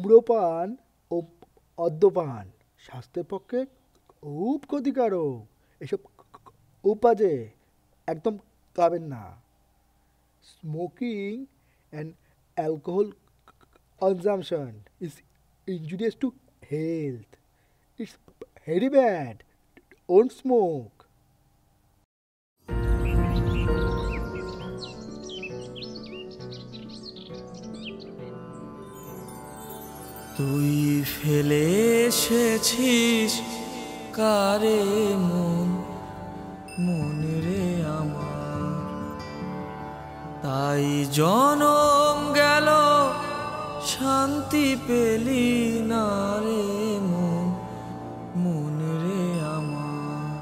ধূম্রপান ও মদ্যপান স্বাস্থ্যের পক্ষে খুব ক্ষতিকারক। এসব উপাজে একদম খাবেন না। Smoking and alcohol consumption is injurious to health. It's very bad. Don't smoke. তুই ফেলে এসেছিস কারে মন মনে রে আমার, তাই জনম গেল শান্তি পেলি না রে মন মনে রে আমার।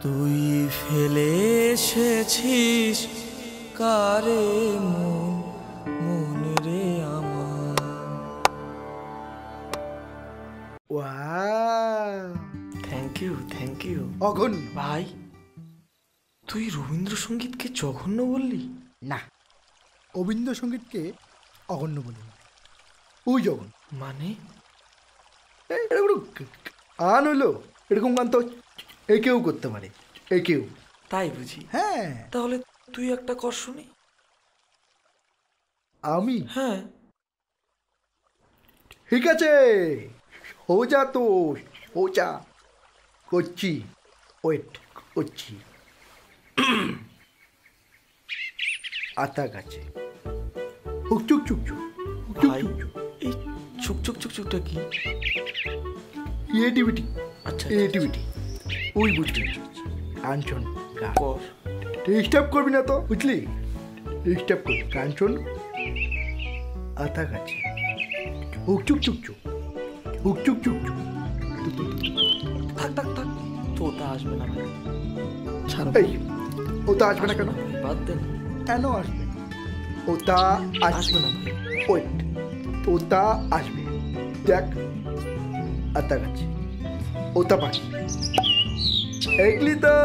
তুই ফেলে এসেছিস কারে মন মনে রে আমার। Wow! থ্যাংক ইউ অঘন্য ভাই। তুই রবীন্দ্রসঙ্গীতকে জঘন্য বললি? না, রবীন্দ্রসঙ্গীতকে অঘন্য বলিনি, ওই জঘন্য। মানে গান হলো, এরকম গান তো এ কেউ করতে পারে, এ কেউ। তাই বুঝি? হ্যাঁ। তাহলে তুই একটা কর শুনি। আমি? হ্যাঁ। ঠিক আছে, সোজা তো সোজা করছি, ওয়েট করছি। আতা গাছে হুকচুক চুকচুক ভাই এই চুক চুক চুক চুকটা কি? ক্রিয়েটিভিটি। আচ্ছা ক্রিয়েটিভিটি ওই বুঝলি। কাঞ্চন কর, ডিস্টার্ব করবি না তো, বুঝলি? ডিস্টার্ব করবি। কাঞ্চন আতা গাছে হুকচুক চুকচুক হুকচুক চুকচুক। থাক থাক থাক, তোতা আসবে না ভাই, ছাড়ো। এই ওটা আসবে না কেন? বাদ দেন। কেন আসবে? ওটা আসবে না ভাই। ওয়েট, ওটা আসবে। দেখ আতা গাছে ওটা পাখি, দেখলি তো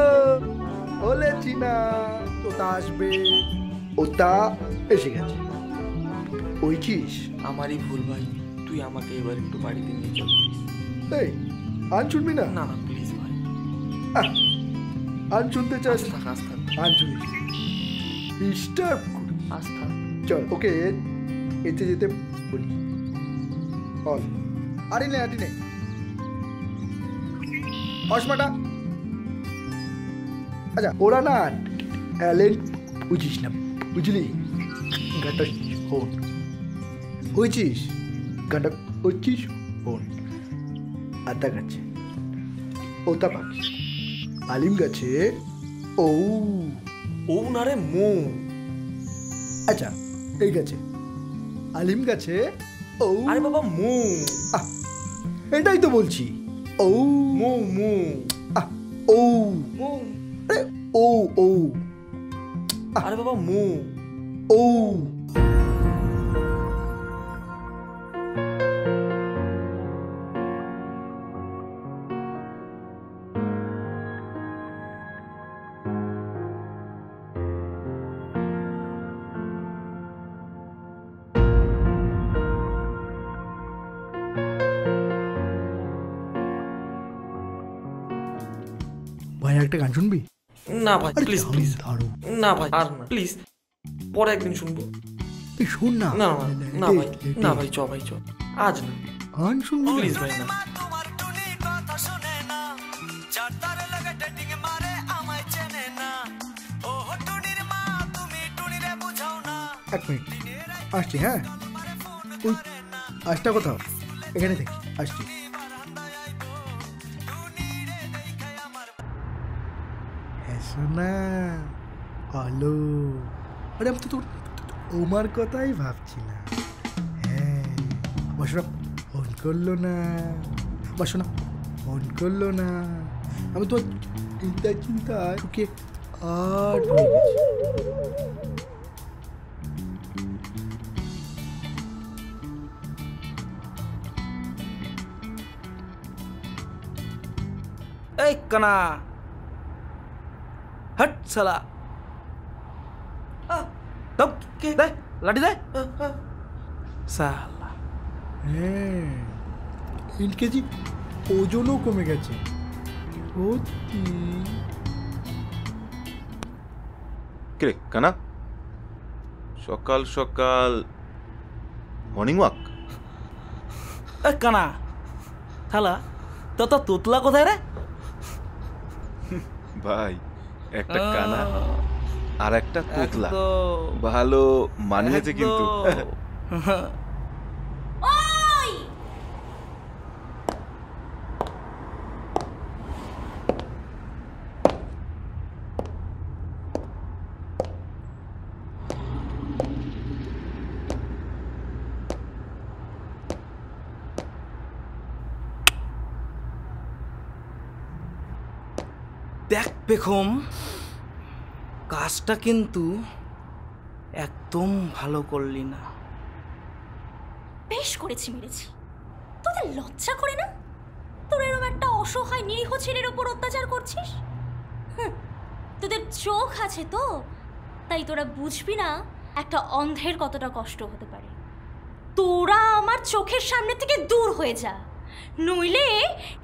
বলেছি না ওটা আসবে। ওটা এসে গেছে, বুঝছিস? আমারই ভুল ভাই, তুই আমাকে এবার একটু বাড়িতে নিয়ে চল প্লিজ। এই আন শুনবি না? না না প্লিজ ভাই। আন শুনতে চাস? থাক আস্থা, আন শুনিস, ডিস্টার্ব কর। আস্থা। চল ওকে এতে যেতে বলি। বল। আরে নে আরে নে অসমাটা। আচ্ছা ওরা না ট্যালেন্ট বুঝিস না, বুঝলি? গানটা শোন, বুঝছিস? গানটা বুঝছিস? শোন। আতা গাছে ওতা পাখি, আলিম গাছে ও ও না রে মৌ। আচ্ছা এই গাছে আলিম গাছে ও। আরে বাবা মৌ, এটাই তো বলছি। ও মৌ মৌ ও মৌ। আরে ও ও আরে বাবা মৌ ও। ভাই একটা গান শুনবি? না ভাই প্লিজ প্লিজ। দারুণ। না ভাই আর না প্লিজ, পরে একদিন শুনবো। শোন না। না না ভাই, না ভাই চ ভাই চ, আজ না। গান শুনবি প্লিজ ভাই না। এক মিনিট আসছি। হ্যাঁ ওই আসটা কোথাও, এখানে থেকে আসছি। হ্যাঁ শোনা হ্যালো। আরে আমি তো তোর তোমার কথাই ভাবছিলাম। হ্যাঁ বাসনা ফোন করলো না, বাসনা ফোন করলো না। আমি তো চিন্তায় চিন্তায় ঢুকে আর ভুলে গেছি। এই কানা হট সালা, দে লাঠি দে সালা। হ্যাঁ 3 কেজি ওজনও কমে গেছে সত্যি। কিরে কানা, সকাল সকাল মর্নিং ওয়াক? কানা শালা তো তোতলা কোথায় রে? ভাই একটা কানা আর একটা তোতলা একদম, ভালো মানিয়েছে কিন্তু। একদম। ওই দেখ বেগম, কাজটা কিন্তু একদম ভালো করলি না। বেশ করেছি, মেরেছি। তোদের লজ্জা করে না? তোর এরকম একটা অসহায় নিরীহ ছেলের ওপর অত্যাচার করছিস? তোদের চোখ আছে তো, তাই তোরা বুঝবি না একটা অন্ধের কতটা কষ্ট হতে পারে। তোরা আমার চোখের সামনে থেকে দূর হয়ে যা, নইলে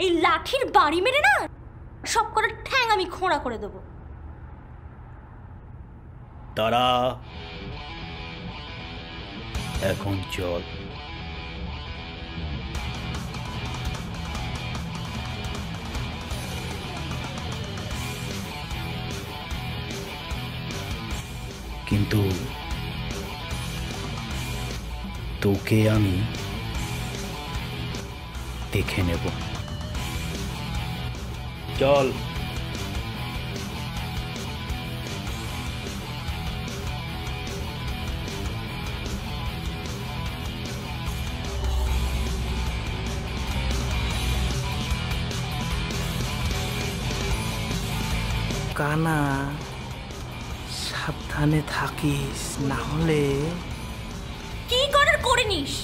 এই লাঠির বাড়ি মেরে না সব কটার ঠ্যাং আমি খোঁড়া করে দেবো। তারা এখন চল। কিন্তু তোকে আমি দেখে নেব। চল। কানা সাবধানে থাকিস, না হলে কি করার করে নিস।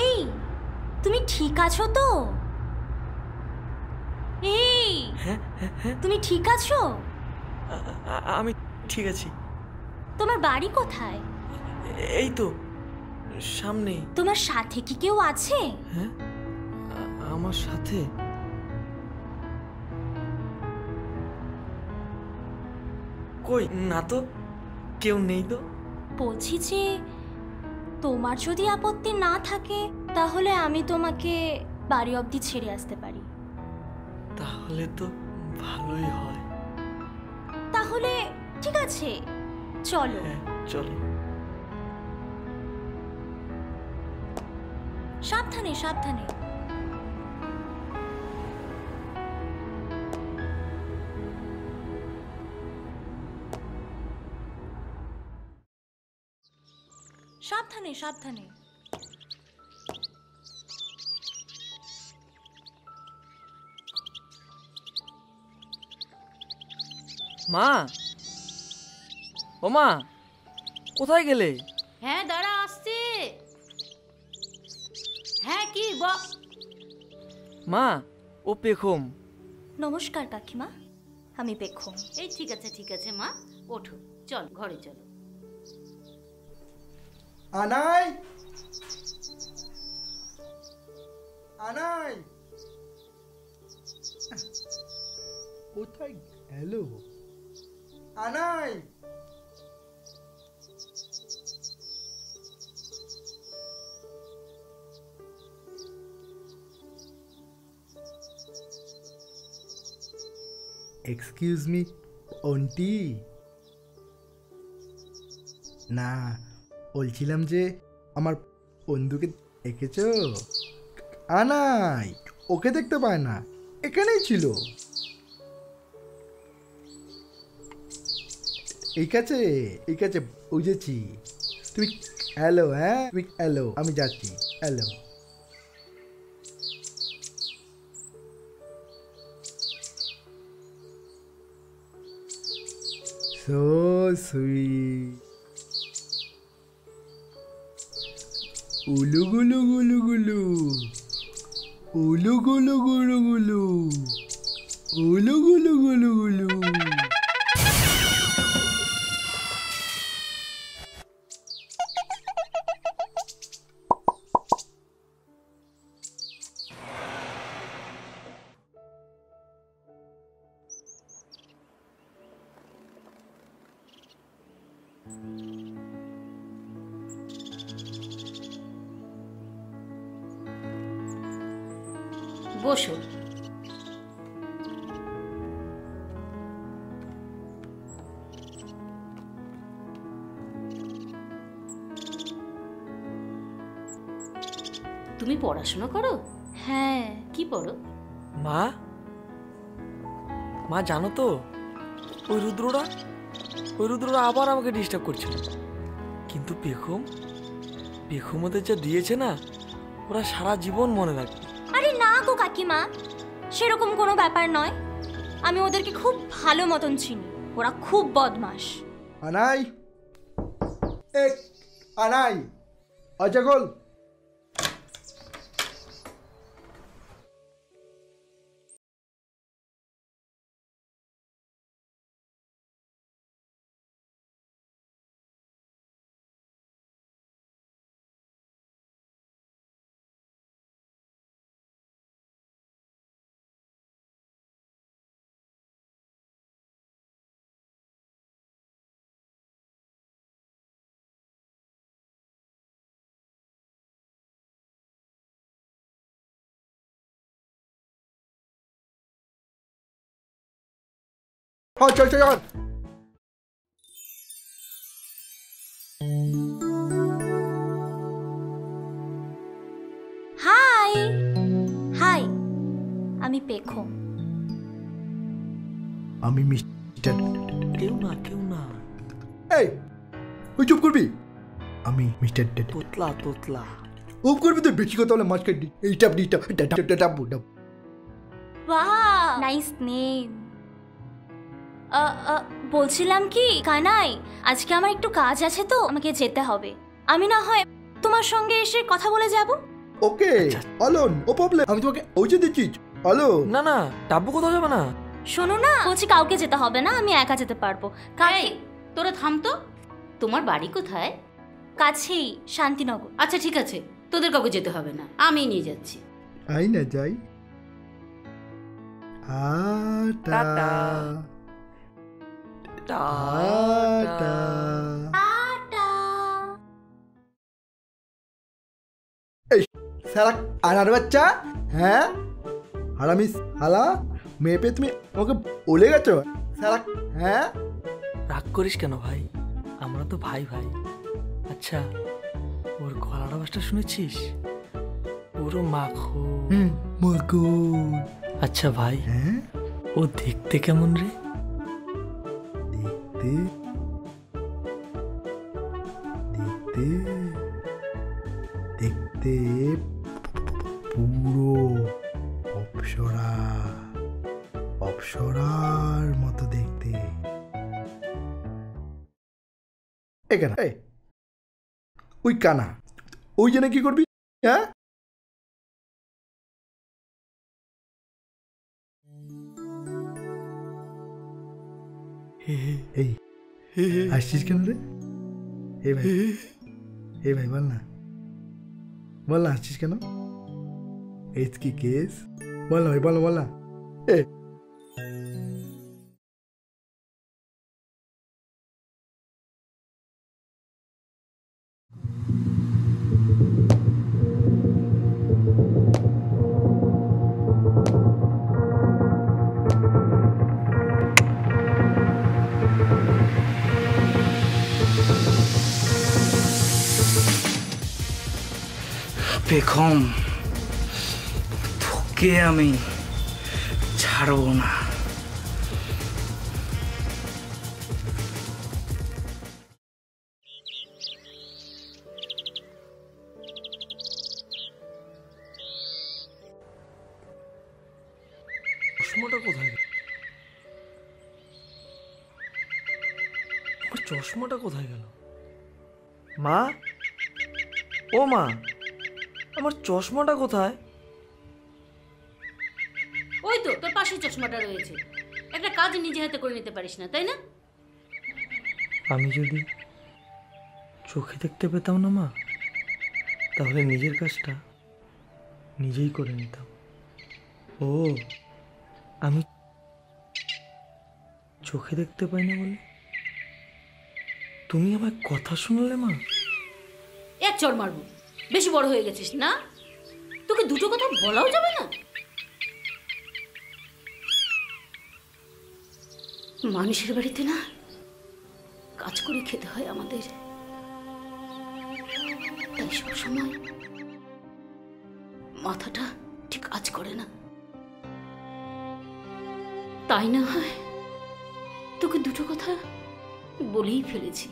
এই তুমি ঠিক আছো তো? এই তুমি ঠিক আছো? আমি ঠিক আছি। তোমার বাড়ি কোথায়? এই তো সামনেই। তোমার সাথে কি কেউ আছে? হ্যাঁ, আমার সাথে কই না তো, কেউ নেই তো। বলছি যে তোমার যদি আপত্তি না থাকে তাহলে আমি তোমাকে বাড়ি অবধি ছেড়ে আসতে পারি। তাহলে তো ভালোই হয়। তাহলে ঠিক আছে, চলো। হ্যাঁ চলো। সাবধানে সাবধানে। সাবধানে সাবধানে। মা, ও মা, কোথায় গেলে? হ্যাঁ দাঁড়া, আসছে। হ্যাঁ কি মা, ও পেখম। নমস্কার কাকিমা, আমি পেখম। এই ঠিক আছে মা, ওঠো, চল ঘরে চলো। আনাই আনাই কোথায় গেল আনাই? Excuse me aunty. না, বলছিলাম যে আমার বন্ধুকে দেখেছ? আনাই, ওকে দেখতে পায় না, এখানেই ছিল। ঠিক আছে বুঝেছি। তুমি হ্যালো, হ্যাঁ তুমি হ্যালো, আমি যাচ্ছি। Hello. So sweet. Ulu gulu gulu gulu. Ulu gulu gulu gulu. Ulu gulu gulu gulu. বসো। তুমি পড়াশোনা করো? হ্যাঁ। কি পড়ো? মা, মা জানো তো ওই রুদ্ররা আবার আমাকে ডিস্টার্ব করছিল, কিন্তু পেখম ওদের যা দিয়েছে না, ওরা সারা জীবন মনে রাখবে। আরে না গো কাকিমা, সেরকম কোনো ব্যাপার নয়। আমি ওদেরকে খুব ভালো মতন চিনি, ওরা খুব বদমাশ। আনাই, আনাই, অজগল। চল চল চল। হাই হাই, আমি পেখম। আমি মিস্টার। কেউ না এই ওই চুপ করবি। আমি মিস্টার তোতলা ও করবি তো, বেশি কথা বলে মাছ কাটবি। এইটা dabu dabu. Wow, nice name. বলছিলাম কি কানাই, আজকে আমার একটু কাজ আছে তো আমাকে যেতে হবে। আমি না হয় তোমার সঙ্গে এসে কথা বলে যাব। ওকে অলন, ও প্রবলেম। আমি তোমাকে ওইটা দিচ্ছি। হ্যালো। না টাব্বু কোথাও যাবে না। শোনো না, বলছি কাউকে যেতে হবে না, আমি একা যেতে পারবো। এই তোরা থাম তো। তোমার বাড়ি কোথায়? কাছেই, শান্তিনগর। আচ্ছা ঠিক আছে, তোদের কাউকে যেতে হবে না, আমি নিয়ে যাচ্ছি। আই না যাই। টাটা। সারা আনার বাচ্চা, হ্যাঁ হারামি শালা, মেয়ে পেয়ে তুমি আমাকে বলে গেছো সারা। হ্যাঁ রাগ করিস কেন ভাই, আমরা তো ভাই। আচ্ছা ওর গলার আওয়াজটা শুনেছিস? পুরো মাখন। আচ্ছা ভাই, হ্যাঁ ও দেখতে কেমন রে? দেখতে পুরো অপ্সরার মতো দেখতে। এখানে ওই কানা, ওই জন্য কি করবি? হ্যাঁ এই আসছিস কেন রে? ভাই বল না আসছিস কেন? এজ কি কেস? বল না ভাই, বল না। পেখম, তোকে আমি ছাড়বো না। চশমাটা কোথায় গেল? চশমাটা কোথায় গেল? মা, ও মা, আমার চশমাটা কোথায়? ওই তো তোর পাশে চশমাটা রয়েছে। একটা কাজ নিজে হাতে করে নিতে পারিস না, তাই না? আমি যদি চোখে দেখতে পেতাম না মা, তাহলে নিজের কাজটা নিজেই করে নিতাম। ও, আমি চোখে দেখতে পাই না বলে তুমি আমায় কথা শোনালে মা? এক চড় মারবো, বেশি বড় হয়ে গেছিস না? তোকে দুটো কথা বলাও যাবে না? মানুষের বাড়িতে না কাজ করে খেতে হয় আমাদের, তাই সবসময় মাথাটা ঠিক কাজ করে না। তাই না হয় তোকে দুটো কথা বলেই ফেলেছি,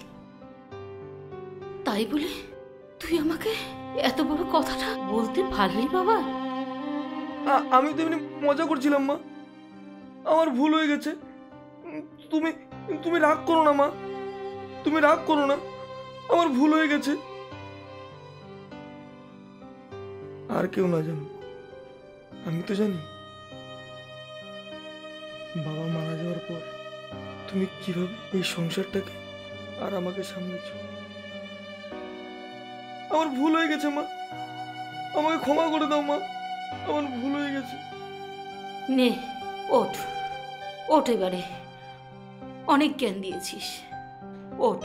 তাই বলে তুই আমাকে এত বড় কথাটা বলতে পারলি বাবা? আমি তো এমনি মজা করছিলাম মা, আমার ভুল হয়ে গেছে। তুমি তুমি রাগ করো না মা, তুমি রাগ করো না, আমার ভুল হয়ে গেছে। আর কেউ না জানো, আমি তো জানি। বাবা মারা যাওয়ার পর তুমি কিভাবে এই সংসারটাকে আর আমাকে সামলেছ। আমার ভুল হয়ে গেছে মা, আমাকে ক্ষমা করে দাও মা, আমার ভুল হয়ে গেছে। নে ওঠ, ওঠ এবারে, অনেক জ্ঞান দিয়েছিস, ওঠ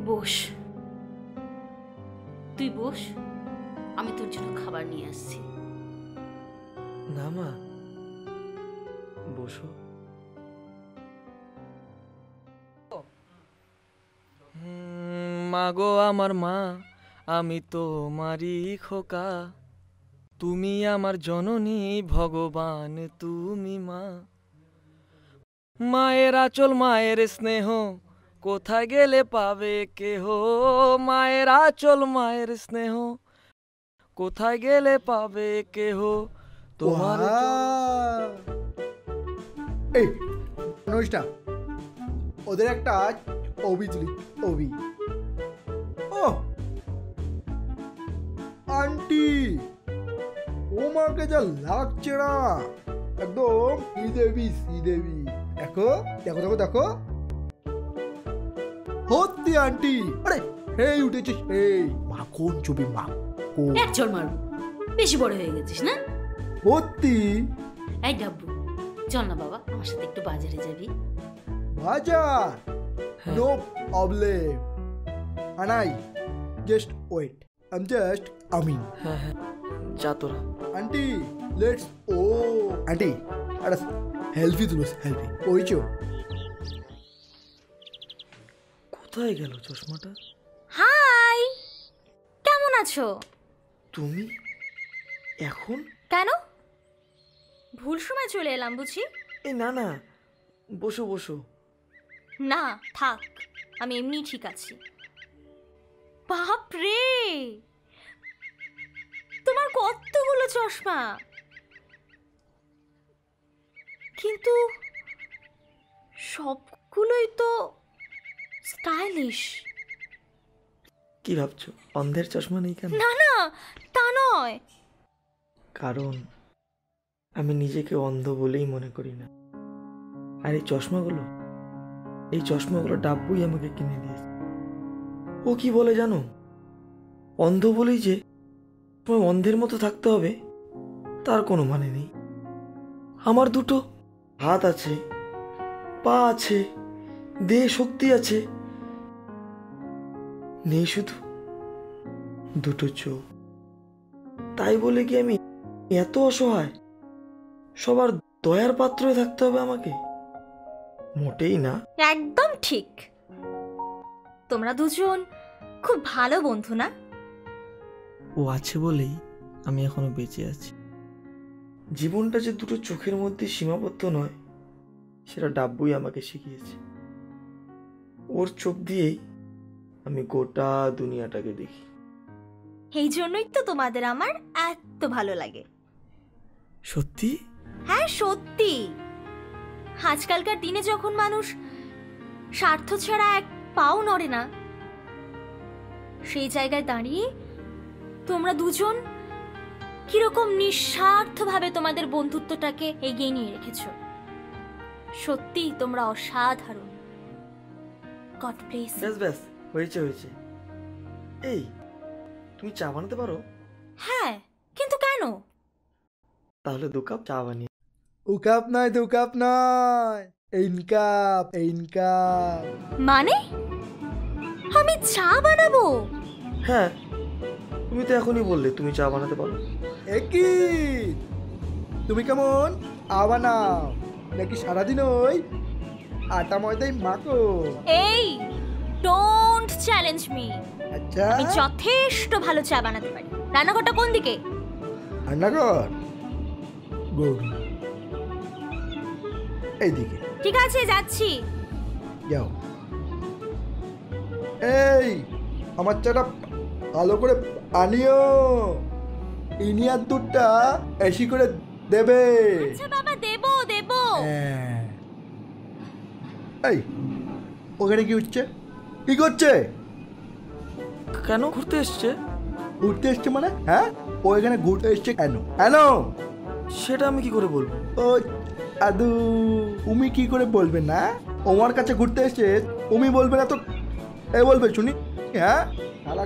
বস। তুই বস, আমি তোর জন্য খাবার নিয়ে আসছি। না মা, বসো। মা গো আমার মা, আমি তোমারই খোকা, তুমি আমার জননী, ভগবান তুমি মা। মায়ের আঁচল মায়ের স্নেহ কোথায় গেলে পাবে কেহ, মায়ের আঁচল মায়ের স্নেহ কোথায় গেলে পাবে কেহ, তোমার এই নইসটা ওদের একটা অভিজলি অভি। ও আন্টি, ও মাকে যা লাগছে না, একদম শ্রীদেবী। দেখো দেখো দেখো দেখো, সত্যি আন্টি। আরে এই উঠেছিস, এই মাখন ছবি মাখন। এক চল মারবো, বেশি বড় হয়ে গেছিস না? সত্যি? এই ডাব্বু, চল না বাবা, আমার সাথে একটু বাজারে যাবি। বাজার? নো প্রবলেম, আনাই, just wait, I am just আমিন। হ্যাঁ হ্যাঁ, যা তোরা। আন্টি লেটস ও আন্টি, আরে হেল্পি তুলো, হেল্পি ওইছো। কোথায় গেল চশমাটা? হাই, কেমন আছো? তুমি এখন? কেন, ভুল সময় চলে এলাম বুঝি? এই না না, বসো বসো। না থাক, আমি এমনি ঠিক আছি। বাপ রে, তোমার কতগুলো চশমা, কিন্তু সবগুলোই তো স্টাইলিশ। কি ভাবছো, অন্ধের চশমা নেই কেন? না না, তা নয়। কারণ আমি নিজেকে অন্ধ বলেই মনে করি না। আর এই চশমাগুলো ডাব্বুই আমাকে কিনে দিয়েছে। ও কি বলে জানো, অন্ধ বলেই যে তোমার অন্ধের মতো থাকতে হবে তার কোনো মানে নেই। আমার দুটো হাত আছে, পা আছে, দেহ শক্তি আছে, নেই শুধু দুটো চোখ। তাই বলে কি আমি এত অসহায়, সবার দয়ার পাত্র হয়ে থাকতে হবে আমাকে? মোটেই না। একদম ঠিক, তোমরা দুজন খুব ভালো বন্ধু না? ও আছে বলেই আমি এখনো বেঁচে আছি। জীবনটা যে দুটো চোখের মধ্যে সীমাবদ্ধ নয়, সেটা ডাব্বুই আমাকে শিখিয়েছে। ওর চোখ দিয়েই আমি গোটা দুনিয়াটাকে দেখি। এই জন্যই তো তোমাদের আমার এত ভালো লাগে। সত্যি? হ্যাঁ সত্যি। আজকালকার দিনে যখন মানুষ স্বার্থ ছাড়া এক পাও নড়ে না, সেই জায়গায় দাঁড়িয়ে তোমরা দুজন কিরকম নিঃস্বার্থভাবে তোমাদের বন্ধুত্বটাকে এগিয়ে নিয়ে রেখেছ। সত্যি তোমরা অসাধারণ। God bless. ব্যাস ব্যাস, হয়েছে হয়েছে। এই, তুমি চা বানাতে পারো? হ্যাঁ, কিন্তু কেন? তাহলে 2 কাপ চা বানিয়ে। ও কাপ নয়, 2 কাপ নয়, 1 কাপ, 1 কাপ। মানে আমি চা বানাবো? হ্যাঁ, তুমি তো এখনই বললে তুমি চা বানাতে পারো। একই, তুমি কেমন আ বানাও, নাকি সারাদিন ওই আটা ময়দাই মাখো? এই ডোন্ট চ্যালেঞ্জ মি। আচ্ছা, আমি যথেষ্ট ভালো চা বানাতে পারি। রান্নাঘরটা কোন দিকে? রান্নাঘর গুড, এইদিকে। ঠিক আছে, যাচ্ছি। যাও। এই আমার চাটা ভালো করে আনিও, ইনিয়ার দুধটা বেশি করে দেবে। আচ্ছা বাবা, দেবো দেবো। হ্যাঁ। এই ওখানে কি হচ্ছে? কি করছে? কেন ঘুরতে এসছে? ঘুরতে এসছে মানে? হ্যাঁ, ও এখানে ঘুরতে এসছে কেন? কেন? সেটা আমি কি করে বলবো? ও আদু, তুমি কি করে বলবে না? ওমার কাছে ঘুরতে এসছে, তুমি বলবে না তো এ বলবে শুনি? হ্যাঁ, সারা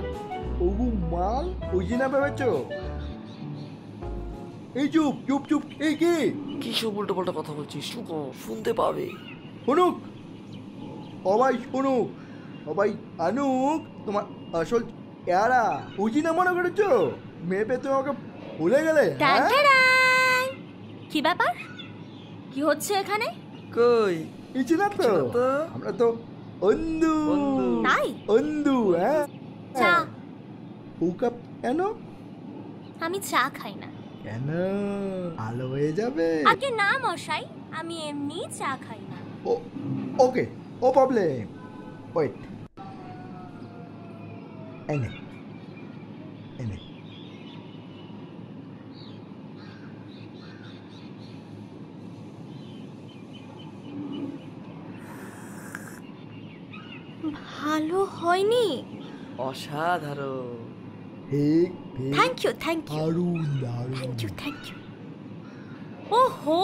ওগু মাল বুঝি না ভেবেছো? এই চুপ চুপ চুপ, এই কি কি সব উল্টো পাল্টা কথা বলছিস? শুনতে পাবে। শুনুক, সবাই শুনুক, সবাই আনুক তোমার আসল চেহারা। বুঝি না মনে করেছো? মেয়ে পেয়ে তুমি আমাকে ভুলে গেলে? হ্যাঁ? টানটারাং! কি ব্যাপার? কি হচ্ছে এখানে? কই কিছু না তো, আমরা তো বন্ধু। তাই? বন্ধু, হ্যাঁ। চা। ও কাপ কেন? আমি চা খাই না। কেন? ভালো হয়ে যাবে। আগে না মশাই, আমি এমনি চা খাই না। ও ওকে, ও প্রবলেম। ওয়েট, এনে এনে ভালো হয়নি? অসাধারণ। ঠিক ঠিক, থ্যাংক ইউ থ্যাংক ইউ দারুণ দারুণ। Thank you thank you. ওহো,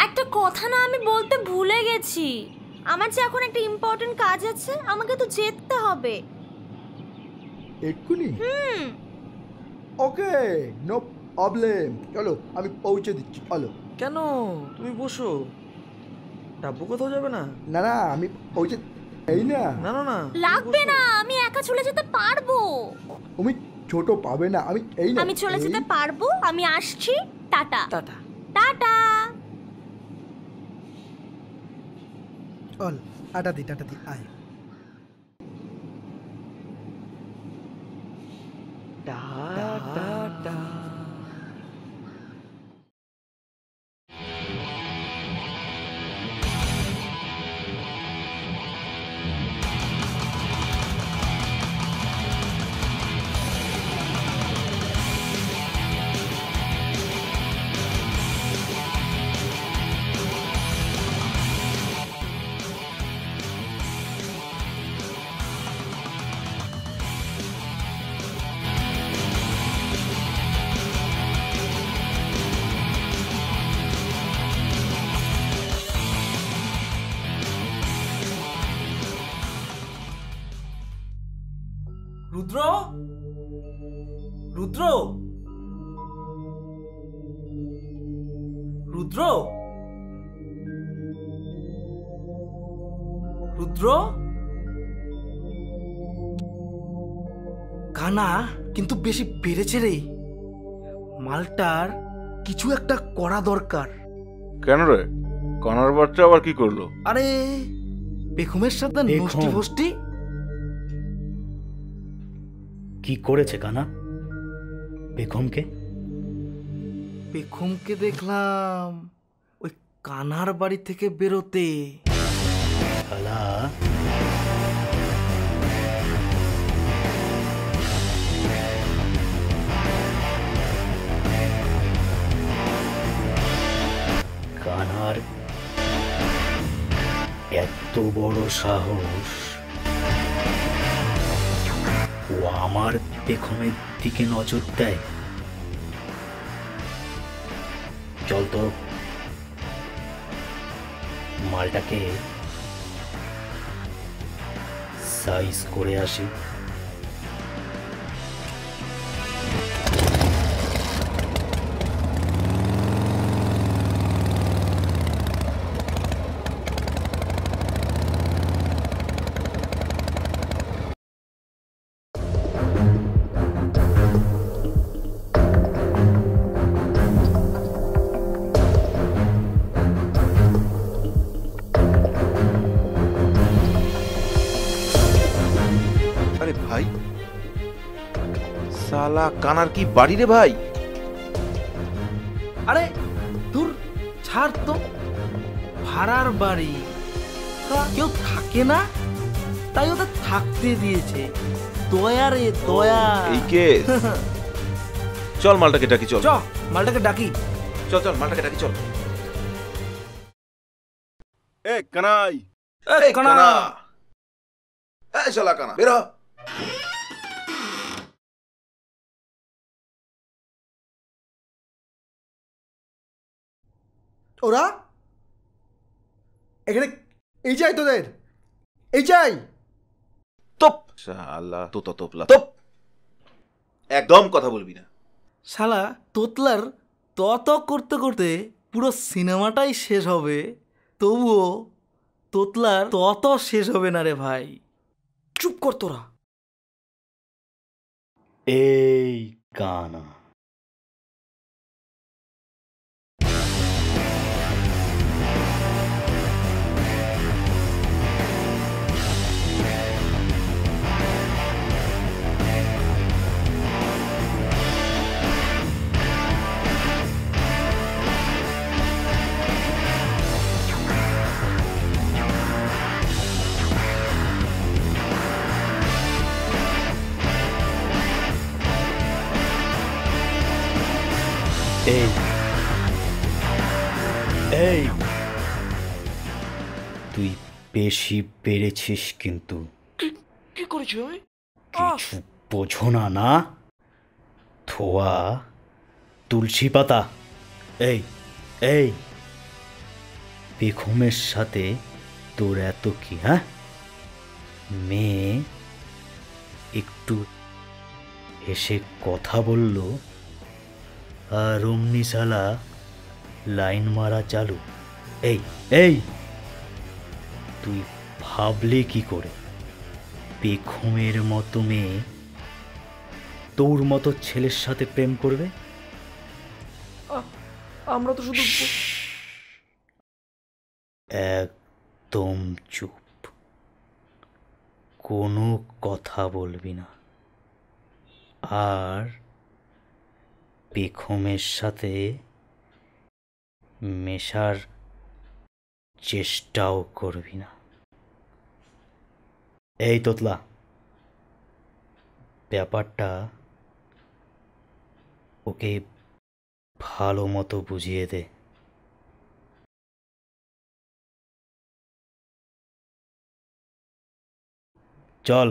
একটা কথা না আমি বলতে ভুলে গেছি। আমার যে এখন একটা ইম্পর্টেন্ট কাজ আছে, আমাকে তো যেতে হবে। এক্ষুনি? হুম। ওকে, নো প্রবলেম। চলো আমি পৌঁছে দিচ্ছি, চলো। কেন? তুমি বসো, ডাব্বু কোথাও যাবে না? না না, আমি পৌঁছে এই না। না না না, লাগবে না, আমি একা চলে যেতে পারবো। তুমি ছোট পাবে না, আমি এই না। আমি চলে যেতে পারবো, আমি আসছি। Tata tata. টাটা। চল, টাটা দি আয়। টাটা। রুদ্র, রুদ্র, রুদ্র, রুদ্র। কানা কিন্তু বেশি বেড়েছে রে। মালটার কিছু একটা করা দরকার। কেন রে, কানার বাচ্চা আবার কি করলো? আরে বেগমের সাথে নষ্টি ফষ্টি। কি করেছে কানা? বেগমকে? বেগমকে দেখলাম ওই কানার বাড়ি থেকে বেরোতে। শালা, কানার এত বড় সাহস! ও আমার বেগমের দিকে নজর দেয়। চল তো মালটাকে সাইজ করে আসি। আরে ভাই, সালা কানার কি বাড়ি রে ভাই? আরে দূর, ছাড় তো। ভাড়ার বাড়ি, কেউ থাকে না তাই ওদের থাকতে দিয়েছে। দয়া রে দয়া। এই কেস। চল মালটাকে ডাকি, চল চ মালটাকে ডাকি। চল চল মালটাকে ডাকি, চল। এ কানাই, এই কানা। এই শালা কানা, বের হ। ওরা এখানে এই চাই তোদের, এই চাই। তোপ শালা, তোতা তোপলা, তোপ। একদম কথা বলবি না। শালা তোতলার তত করতে করতে পুরো সিনেমাটাই শেষ হবে, তবুও তোতলার তত শেষ হবে না রে ভাই। চুপ কর তোরা। এই কানা, এই এই তুই বেশি বেড়েছিস কিন্তু। কি করেছি আমি? কিছু বোঝো না না? ধোয়া তুলসী পাতা। এই এই বেগমের সাথে তোর এত কি? হ্যাঁ, মেয়ে একটু এসে কথা বলল আর অমনি শালা লাইন মারা চালু। এই এই তুই ভাবলে কি করে বেগমের মতো মেয়ে তোর মতো ছেলের সাথে প্রেম করবে? আমরা তো শুধু একদম চুপ, কোনো কথা বলবি না, আর বেগমের সাথে মেশার চেষ্টাও করবি না। এই তোতলা, ব্যাপারটা ওকে ভালো মতো বুঝিয়ে দে। চল।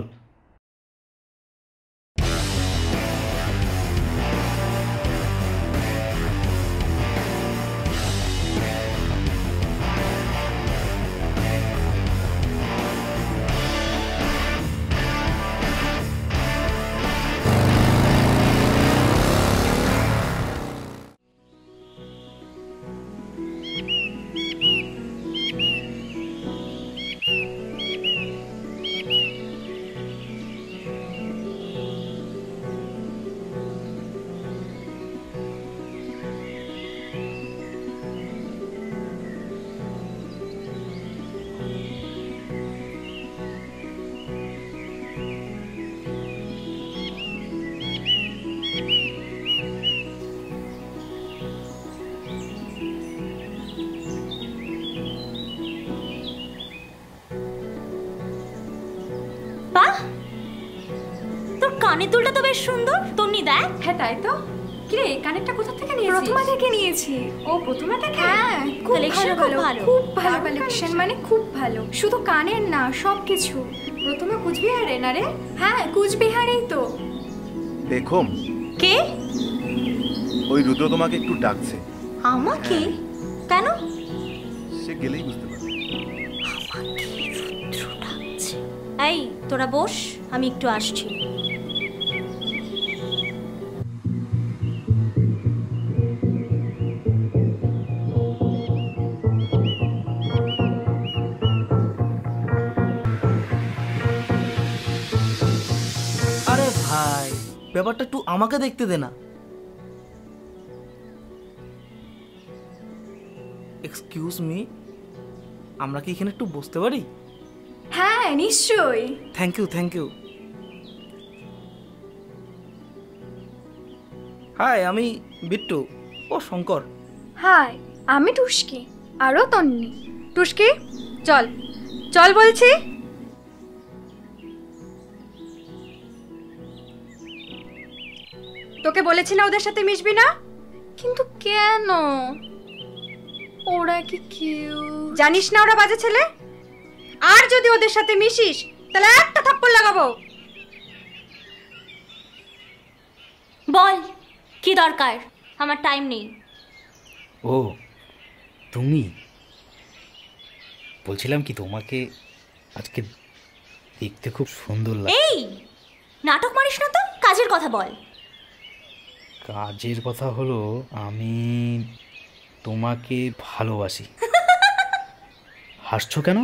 বাহ, তোর কানের দুলটা তো বেশ সুন্দর। তন্নি দেখ। হ্যাঁ তাই তো। কিরে, কানেরটা কোথা থেকে নিয়েছিস? প্রথমা থেকে নিয়েছি। ও প্রথমা থেকে? হ্যাঁ, খুব Collection ভালো খুব ভালো, ভালো। খুব ভালো কালেকশন, মানে খুব ভালো। শুধু কানের না, সব কিছু। প্রথমা কুচবিহারে না রে? হ্যাঁ, কুচবিহারেই তো। বেগম, কে? ওই রুদ্র তোমাকে একটু ডাকছে। আমাকে? কেন? সে গেলেই বুঝতে পারবে। আমাকে রুদ্র ডাকছে। এই তোরা বস, আমি একটু আসছি। আরে ভাই, ব্যাপারটা একটু আমাকে দেখতে দে না। এক্সকিউজ মি, আমরা কি এখানে একটু বসতে পারি? হ্যাঁ নিশ্চয়ই। Thank you thank you. Hi, আমি বিট্টু। ও শঙ্কর। হাই, আমি টুস্কি। আরও তন্নি। টুস্কি, চল চল বলছি। তোকে বলেছি না ওদের সাথে মিশবি না? কিন্তু কেন? ওরা কি কেউ জানিস না ওরা বাজে ছেলে? আর যদি ওদের সাথে মিশিস তাহলে একটা থাপ্পড় লাগাবো। বল কি দরকার, আমার টাইম নেই। ও তুমি, বলছিলাম কি তোমাকে আজকে দেখতে খুব সুন্দর লাগে। এই নাটক মারিস না তো, কাজের কথা বল। কাজের কথা হলো আমি তোমাকে ভালোবাসি। হাসছো কেন?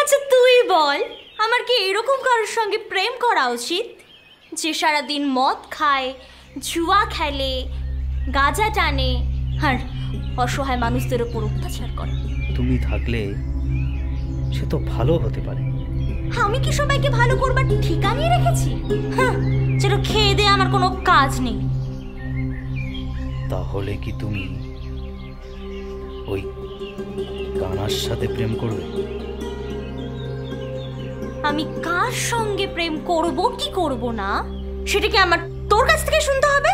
আচ্ছা তুই বল, আমার কি এরকম কারোর সঙ্গে প্রেম করা উচিত যে সারাদিন মদ খায়, জুয়া খেলে, গাঁজা টানে আর অসহায় মানুষদের উপর অত্যাচার করে? তুমি থাকলে সে তো ভালো হতে পারে। আমি কি সবাইকে ভালো করবার ঠিকা নিয়ে রেখেছি? যেন খেয়ে দিয়ে আমার কোনো কাজ নেই। তাহলে কি তুমি ওই কানার সাথে প্রেম করবে? আমি কার সঙ্গে প্রেম করব কি করব না সেটা কি আমার তোর কাছ থেকে শুনতে হবে?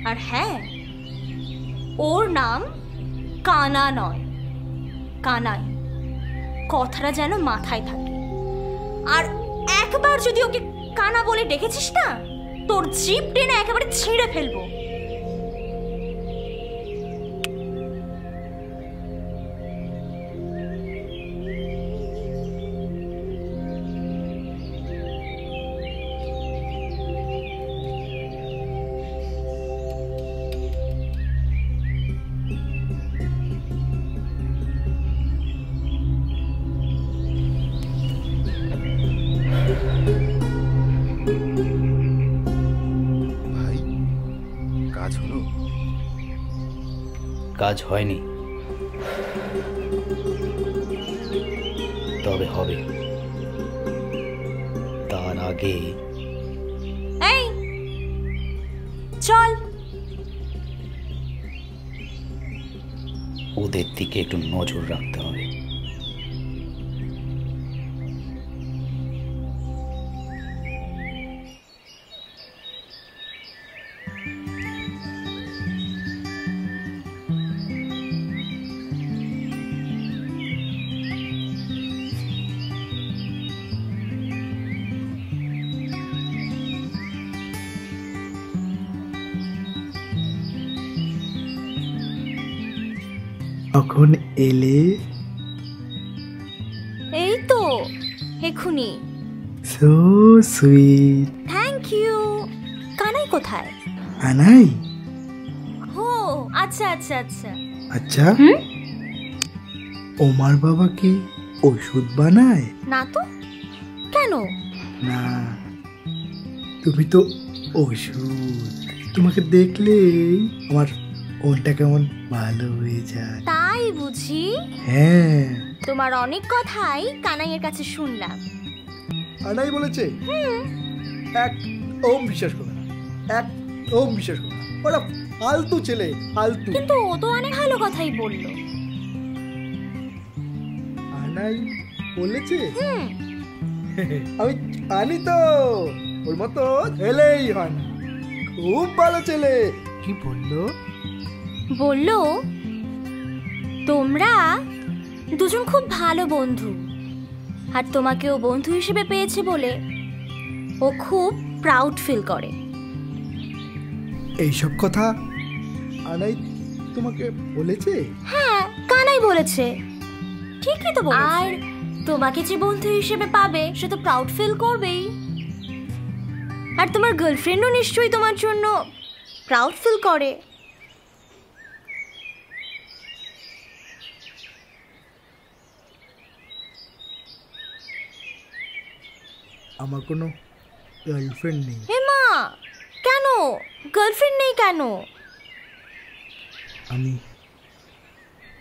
আর হ্যাঁ, ওর নাম কানা নয়, কানাই। কথাটা যেন মাথায় থাকে। আর একবার যদি ওকে কানা বলে ডেকেছিস না, তোর জিভ টেনে একেবারে ছিঁড়ে ফেলবো। ভাই, কাজ হলো? কাজ হয়নি, তবে হবে। তার আগে এই চল। ওদের দিকে একটু নজর রাখতে হবে। কখন এলে? এই তো এক্ষুনি। So sweet. Thank you. Kanai কোথায়? আনাই? ও আচ্ছা আচ্ছা আচ্ছা। আচ্ছা, ওমার বাবা কি ওষুধ বানায়? না তো, কেন? না, তুমি তো ওষুধ। তোমাকে দেখলেই আমার মনটা কেমন ভালো হয়ে যায়। তাই বুঝি? হ্যাঁ। তোমার অনেক কথাই কানাইয়ের কাছে শুনলাম। আনাই বলেছে? এক ওম বিশ্বাস করবে না, এক ওম বিশ্বাস করবে না। ওরা ফালতু ছেলে, ফালতু। কিন্তু ও তো অনেক ভালো কথাই বললো। আনাই বলেছে? আমি জানি তো, ওর মতো ছেলেই হয় না। খুব ভালো ছেলে। কি বললো? বললো তোমরা দুজন খুব ভালো বন্ধু, আর তোমাকে ও বন্ধু হিসেবে পেয়েছে বলে ও খুব প্রাউড ফিল করে। এইসব কথা আনাই তোমাকে বলেছে? হ্যাঁ, কানাই বলেছে। ঠিকই তো বলেছে। আর তোমাকে যে বন্ধু হিসেবে পাবে সে তো প্রাউড ফিল করবেই। আর তোমার গার্লফ্রেন্ডও নিশ্চয়ই তোমার জন্য প্রাউড ফিল করে। আমার কোনো গার্লফ্রেন্ড নেই। হে মা, কেন গার্লফ্রেন্ড নেই কেন? আমি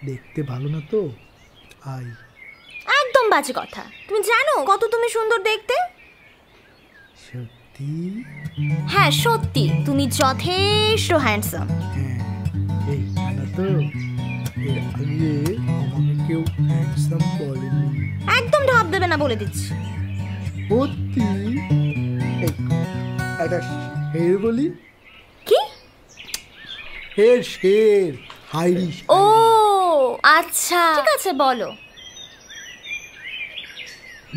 দেখতে ভালো না তো, আই। একদম বাজে কথা। তুমি জানো কত তুমি সুন্দর দেখতে? সত্যি? হ্যাঁ সত্যি, তুমি যথেষ্ট হ্যান্ডসাম। হ্যাঁ, এই না তো এর আগে আমাকে কেউ হ্যান্ডসাম বলেনি। একদম ঢাপ দেবে না বলে দিচ্ছি। সত্যি? এই একটা শের বলি। কি? শের হাইরিশ। ও আচ্ছা, ঠিক আছে বলো।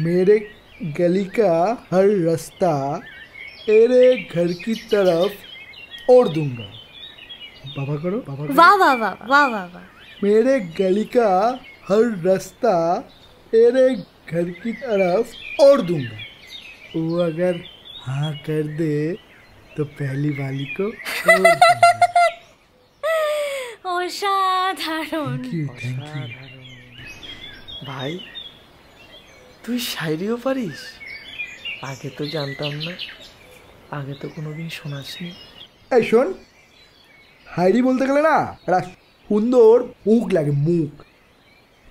मेरे गली का हर रास्ता तेरे घर की तरफ ओढ़ दूंगा। बाबा करो, बाबा करो। वाह वाह वाह वाह वाह वाह। मेरे गली का हर रास्ता तेरे घर की तरफ ओढ़ दूंगा। वो अगर हाँ कर दे तो पहली वाली को छोड़ दूंगा। অসাধারণ। Thank you. ভাই তুই শায়রিও পারিস? আগে তো জানতাম না, আগে তো কোনোদিন শোনাসনি। এই শোন, হাইরি বলতে গেলে না একটা সুন্দর মুখ লাগে, মুখ।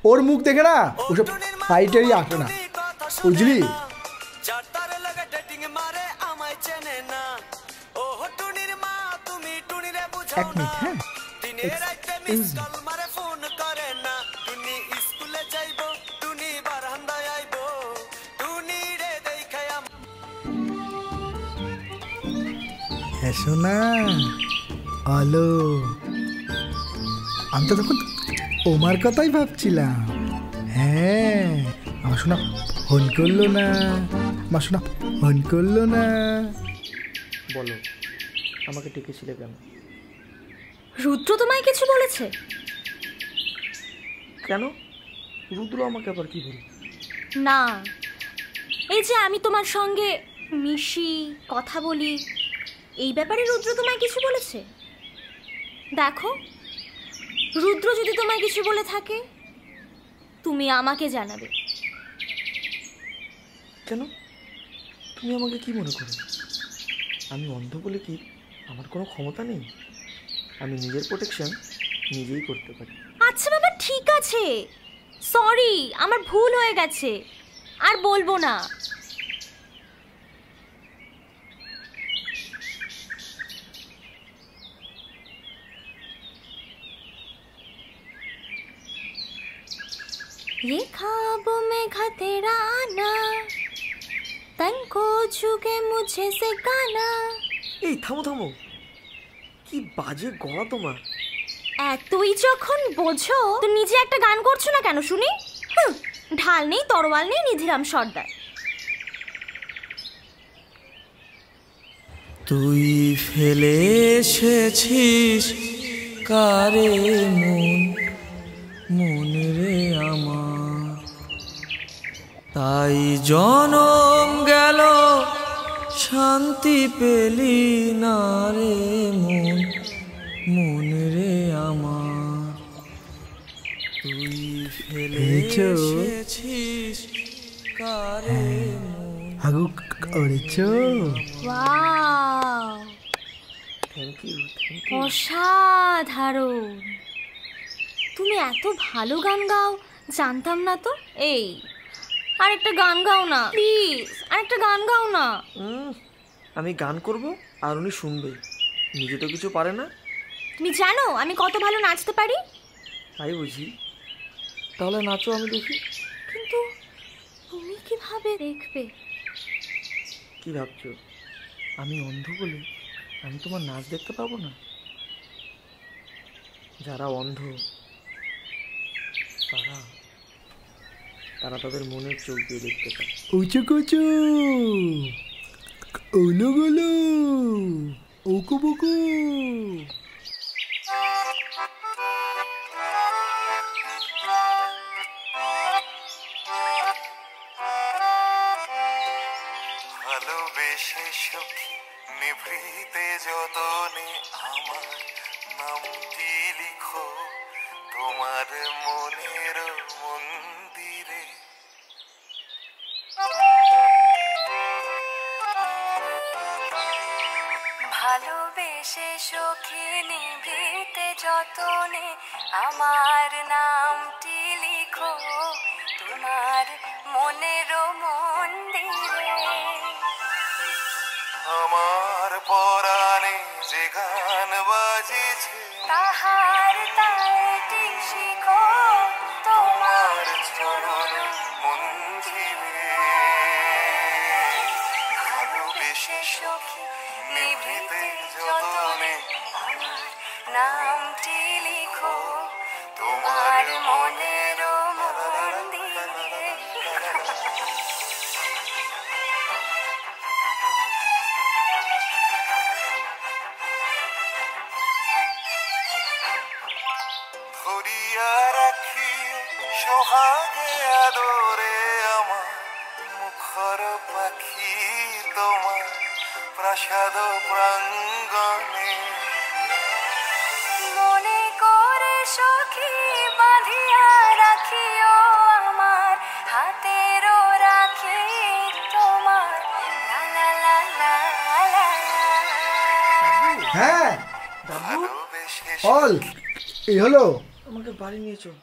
ওর মুখ দেখে না ওসব হাইটারি আসে না, বুঝলি? এক মিনিট, হ্যাঁ এক্সকিউজ মি। হ্যাঁ শোনা হ্যালো, আমি তো তখন তোমার কথাই ভাবছিলাম। হ্যাঁ আমার শোনা ফোন করলো না, আমার শোনা ফোন করলো না। বলো, আমাকে ডেকেছিলে কেন? রুদ্র তোমায় কিছু বলেছে? কেন? রুদ্র আমাকে আবার কি বলি? না, এই যে আমি তোমার সঙ্গে মিশি, কথা বলি, এই ব্যাপারে রুদ্র তোমায় কিছু বলেছে? দেখো, রুদ্র যদি তোমায় কিছু বলে থাকে তুমি আমাকে জানাবে। কেন? তুমি আমাকে কি মনে করো? আমি অন্ধ বলে কি আমার কোনো ক্ষমতা নেই? আমি নিজের প্রোটেকশন নিজেই করতে পারি। আচ্ছা বাবা ঠিক আছে, সরি, আমার ভুল হয়ে গেছে, আর বলবো না। ये ख्वाबों में था तेरा आना, तन को छूके मुझे से गाना। এই থামো থামো, কি বাজে গলা তোমার। এতই যখন বোঝো তো নিজে একটা গান করছো না কেন শুনি? ঢাল নেই, তরোয়াল নেই, নিধিরাম সর্দার। তুই ফেলে এসেছিস কারে মন, মন রে আমার, তাই জনম গেল শান্তি পেলি না রে মন, মন রে আমার। তুই ফেলে এসেছিস কারে মন। আগু করেছো? Wow, thank you, thank you. অসাধারণ। তুমি এত ভালো গান গাও জানতাম না তো। এই আরেকটা গান গাও না প্লিজ, আরেকটা গান গাও না। আমি গান করব আর উনি শুনবে, নিজে তো কিছু পারে না। তুমি জানো আমি কত ভালো নাচতে পারি? তাই বুঝি? তাহলে নাচো, আমি দেখি। কিন্তু তুমি কিভাবে দেখবে? কি ভাবছো আমি অন্ধ বলে আমি তোমার নাচ দেখতে পাবো না? যারা অন্ধ তারা তারা তাদের মনের চোখ দিয়ে দেখতে পায়। উঁচু কুচু ওলো গোলো ওকু বুকু। ভালোবেসে সখী নিভৃতে যতনে আমার নামটি লিখো তোমার মনের মন্দিরে। ভালোবেসে সখী নিভৃতে যতনে আমার নামটি লিখো তোমার মনের মন্দিরে। আমার পরাণে যে গান বাজিছে তাহার তালটি শিখো তোমার চরণ মঞ্জিলে ভালোবেসে সখী নিভৃতে যতনে আমার নামটি লিখো তোমার মনের মন্দিরে। ধরিয়া রাখি সোহাগে আদরে আমার মুখর পাখি তোমার প্রাসাদ প্রাঙ্গণে মনে করে সখী বাঁধিয়া রাখিও আমার হাতেরও রাখি তোমার লা লা লা লা লা লা। হ্যাঁ ভালোবেসে অল এই হলো। আমাকে বাড়ি নিয়ে চল।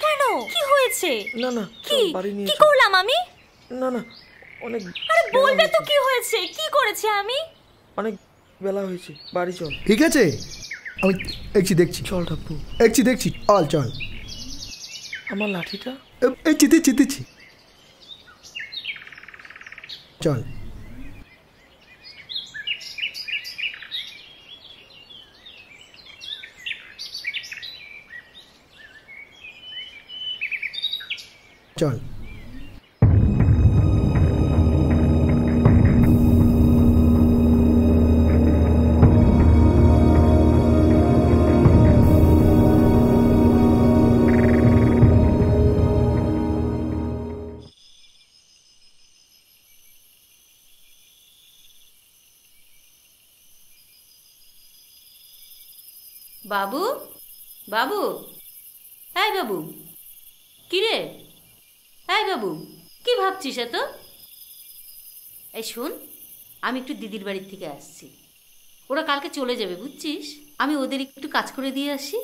কেন কি হয়েছে? না না কি চল, বাড়ি নিয়ে কি চল। করলাম আমি? না না অনেক আরে বলবে তো কি হয়েছে, কি করেছে আমি? অনেক বেলা হয়েছে, বাড়ি চল। ঠিক আছে আমি দেখছি চল ঠাপ্পু। দেখছি অল চল। আমার লাঠিটা এই চিতেছি চল। চল বাবু বাবু এই বাবু কি রে? এই বাবু কি ভাবছিস এত? এই শোন, আমি একটু দিদির বাড়ির থেকে আসছি। ওরা কালকে চলে যাবে বুঝছিস। আমি ওদের একটু কাজ করে দিয়ে আসি।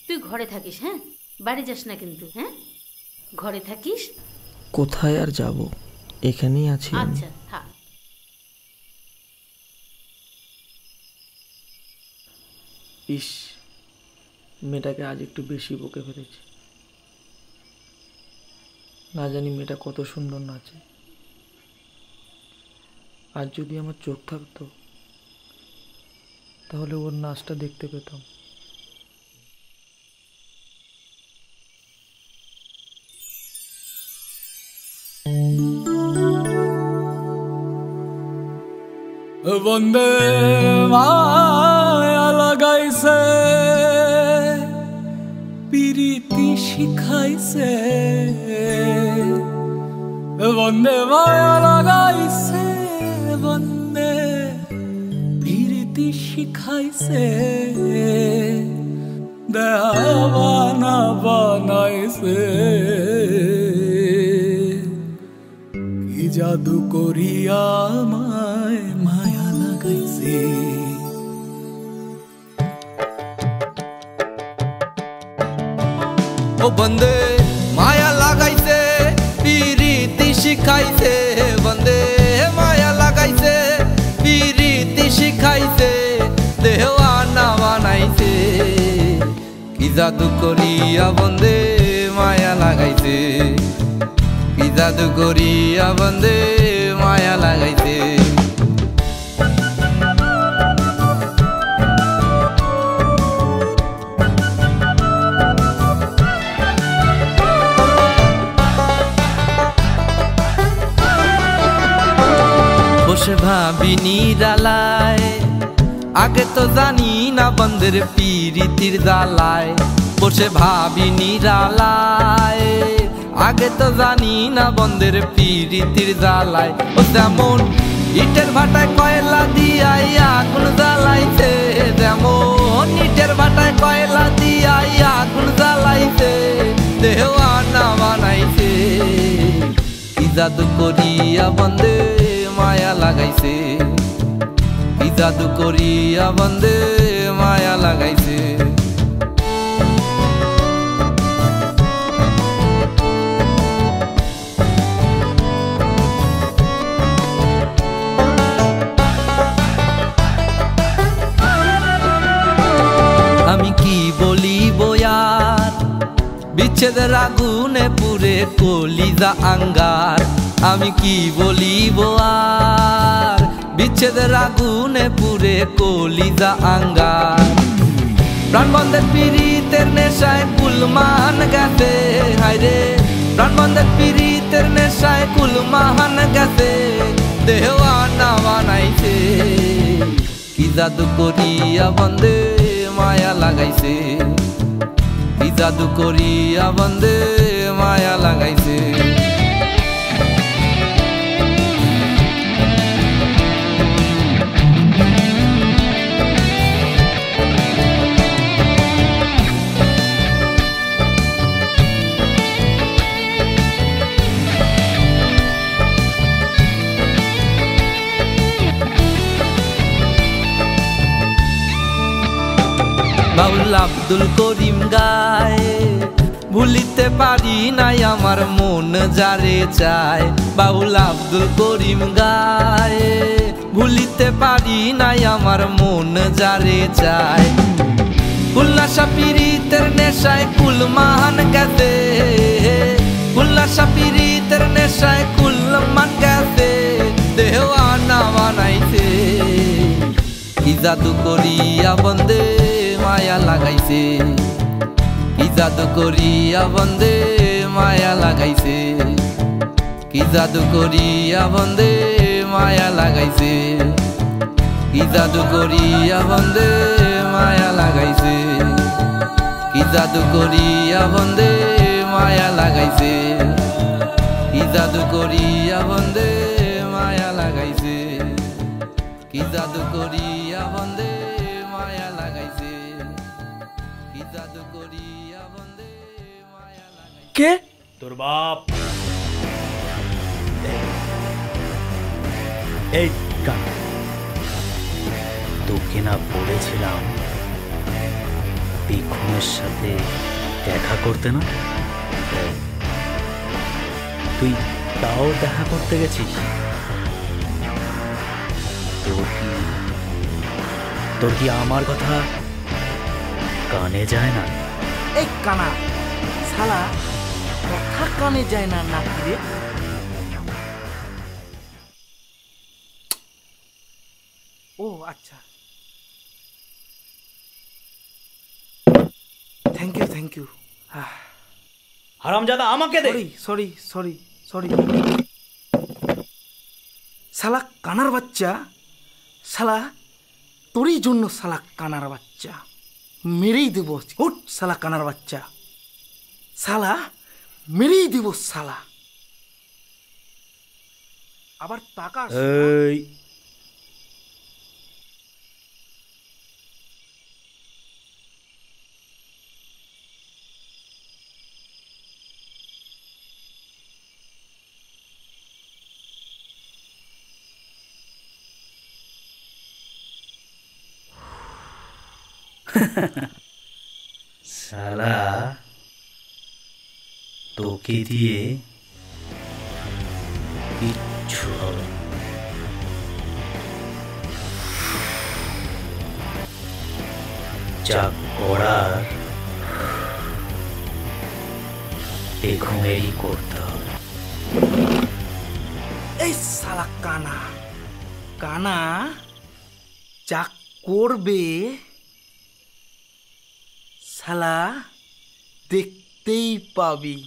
তুই ঘরে থাকিস, হ্যাঁ? বাড়ি যাস না কিন্তু, হ্যাঁ? ঘরে থাকিস। কোথায় আর যাব, এখানেই আছি আমি। আচ্ছা থাক। ইস, মেয়েটাকে আজ একটু বেশি বকে ফেলেছি। না জানি মেয়েটা কত সুন্দর নাচে। আজ যদি আমার চোখ থাকতো তাহলে ওর নাচটা দেখতে পেতাম। বন্দে মায়া লাগাইছে পিরিতি শিখাইছে, বন্দে মায়া লাগাইছে, বন্দে পিরিতি শিখাইছে, দেওয়ানা বানাইছে, কি জাদু করিয়া আমায় মায়া লাগাইছে। ও বন্দে মায়া লাগাইছে পিরিতি শিখাইছে, বন্দে মায়া লাগাইছে পিরিতি শিখাইছে, দেওয়ানা বানাইছে, কি জাদু করিয়া বন্দে মায়া লাগাইছে, কি জাদু করিয়া বন্দে মায়া লাগাইছে। বসে ভাবি নিরালায়, আগে তো জানি না বন্ধের পিরিতির জ্বালায়, বসে ভাবি নিরালায়, আগে তো জানি না বন্ধের পিরিতির জ্বালায়, ও যেমন ইটের ভাটায় কয়লা দিয়াই আগুন জ্বালাইছে, যেমন ইটের ভাটায় কয়লা দিয়াই আগুন জ্বালাইছে, দেওয়ানা বানাইছে, কি জাদু করিয়া বন্দে মায়া লাগাইছে, কি জাদু করিয়া বন্দে মায়া লাগাইছে। বিচ্ছেদের আগুনে পুরে কলিজা আঙ্গার। আমি কি বলিব আর, বিচ্ছেদের আগুনে পুরে কলিজা আঙ্গার। প্রাণবন্ধের পীড়িতের নেশায় কুলমান গেছে, হায়রে প্রাণবন্ধের পীড়িতের নেশায় কুলমান গেছে। দেওয়ানা বানাইছে, কি জাদু করিয়া বন্দে মায়া লাগাইছে, কি জাদু করিয়া বন্দে মায়া লাগাইছে। বাউল আব্দুল করিম গায়, ভুলিতে পারি নাই আমার মন যারে চায়। বাউল আব্দুল করিম গায়, ভুলিতে পারি নাই আমার মন যারে চায়। উল্লাসা পীড়িতের নেশায় কুলমান গেছে, উল্লাসা পীড়িতের নেশায় কুলমান গেছে। দেওয়ানা বানাইছে, কি জাদু করিয়া বন্দে মায়া লাগাইছে, কি জাদু করিয়া বন্দে মায়া লাগাইছে, কি জাদু করিয়া বন্দে মায়া লাগাইছে, কি জাদু করিয়া বন্দে মায়া লাগাইছে, কি জাদু করিয়া বন্দে মায়া লাগাইছে, কি জাদু করিয়া বন্দে মায়া লাগাইছে, কি জাদু করিয়া বন্দে মায়া লাগাইছে, কি জাদু করিয়া বন্দে মায়া লাগাইছে। কে? তোর বাপ। এই কানা, তোকে না বলেছিলাম বিক্রমের সাথে দেখা করতে না? তুই তাও দেখা করতে গেছিস? তোর কি আমার কথা কানে যায় না? এই কানা শালা, কথা কানে যায় না নাকি রে? ও আচ্ছা, থ্যাংক ইউ থ্যাংক ইউ। হারামজাদা আমাকে দে। Sorry sorry sorry. শালা কানার বাচ্চা, শালা তোরই জন্য শালা কানার বাচ্চা মেরেই দেব। উঠ শালা কানার বাচ্চা, শালা মেরেই দেব শালা। আবার টাকা এই শালা তোকে দিয়ে কিচ্ছু হবে না। যা করার এখনই করতে হবে। এই শালা কানা, কানা যা করবে শালা দেখতেই পাবি।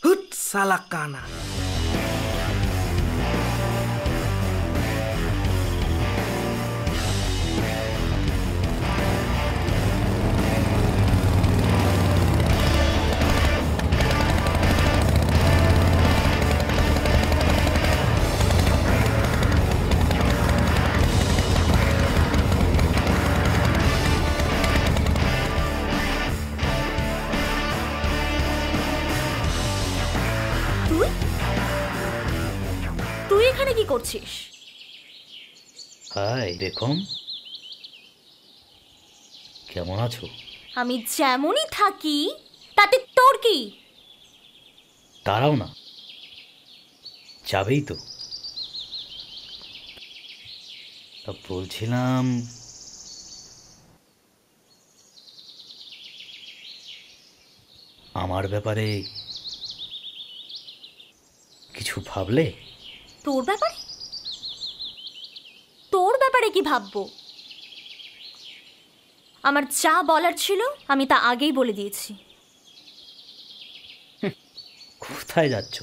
হুট শালা কানা। তুই এখানে কি করছিস? হাই বেগম, কেমন আছো? আমি যেমনই থাকি তাতে তোর কি? দাঁড়াও না, যাবেই তো। বলছিলাম আমার ব্যাপারে কিছু ভাবলে? তোর ব্যাপারে? তোর ব্যাপারে কি ভাববো? আমার যা বলার ছিল আমি তা আগেই বলে দিয়েছি। কোথায় যাচ্ছ?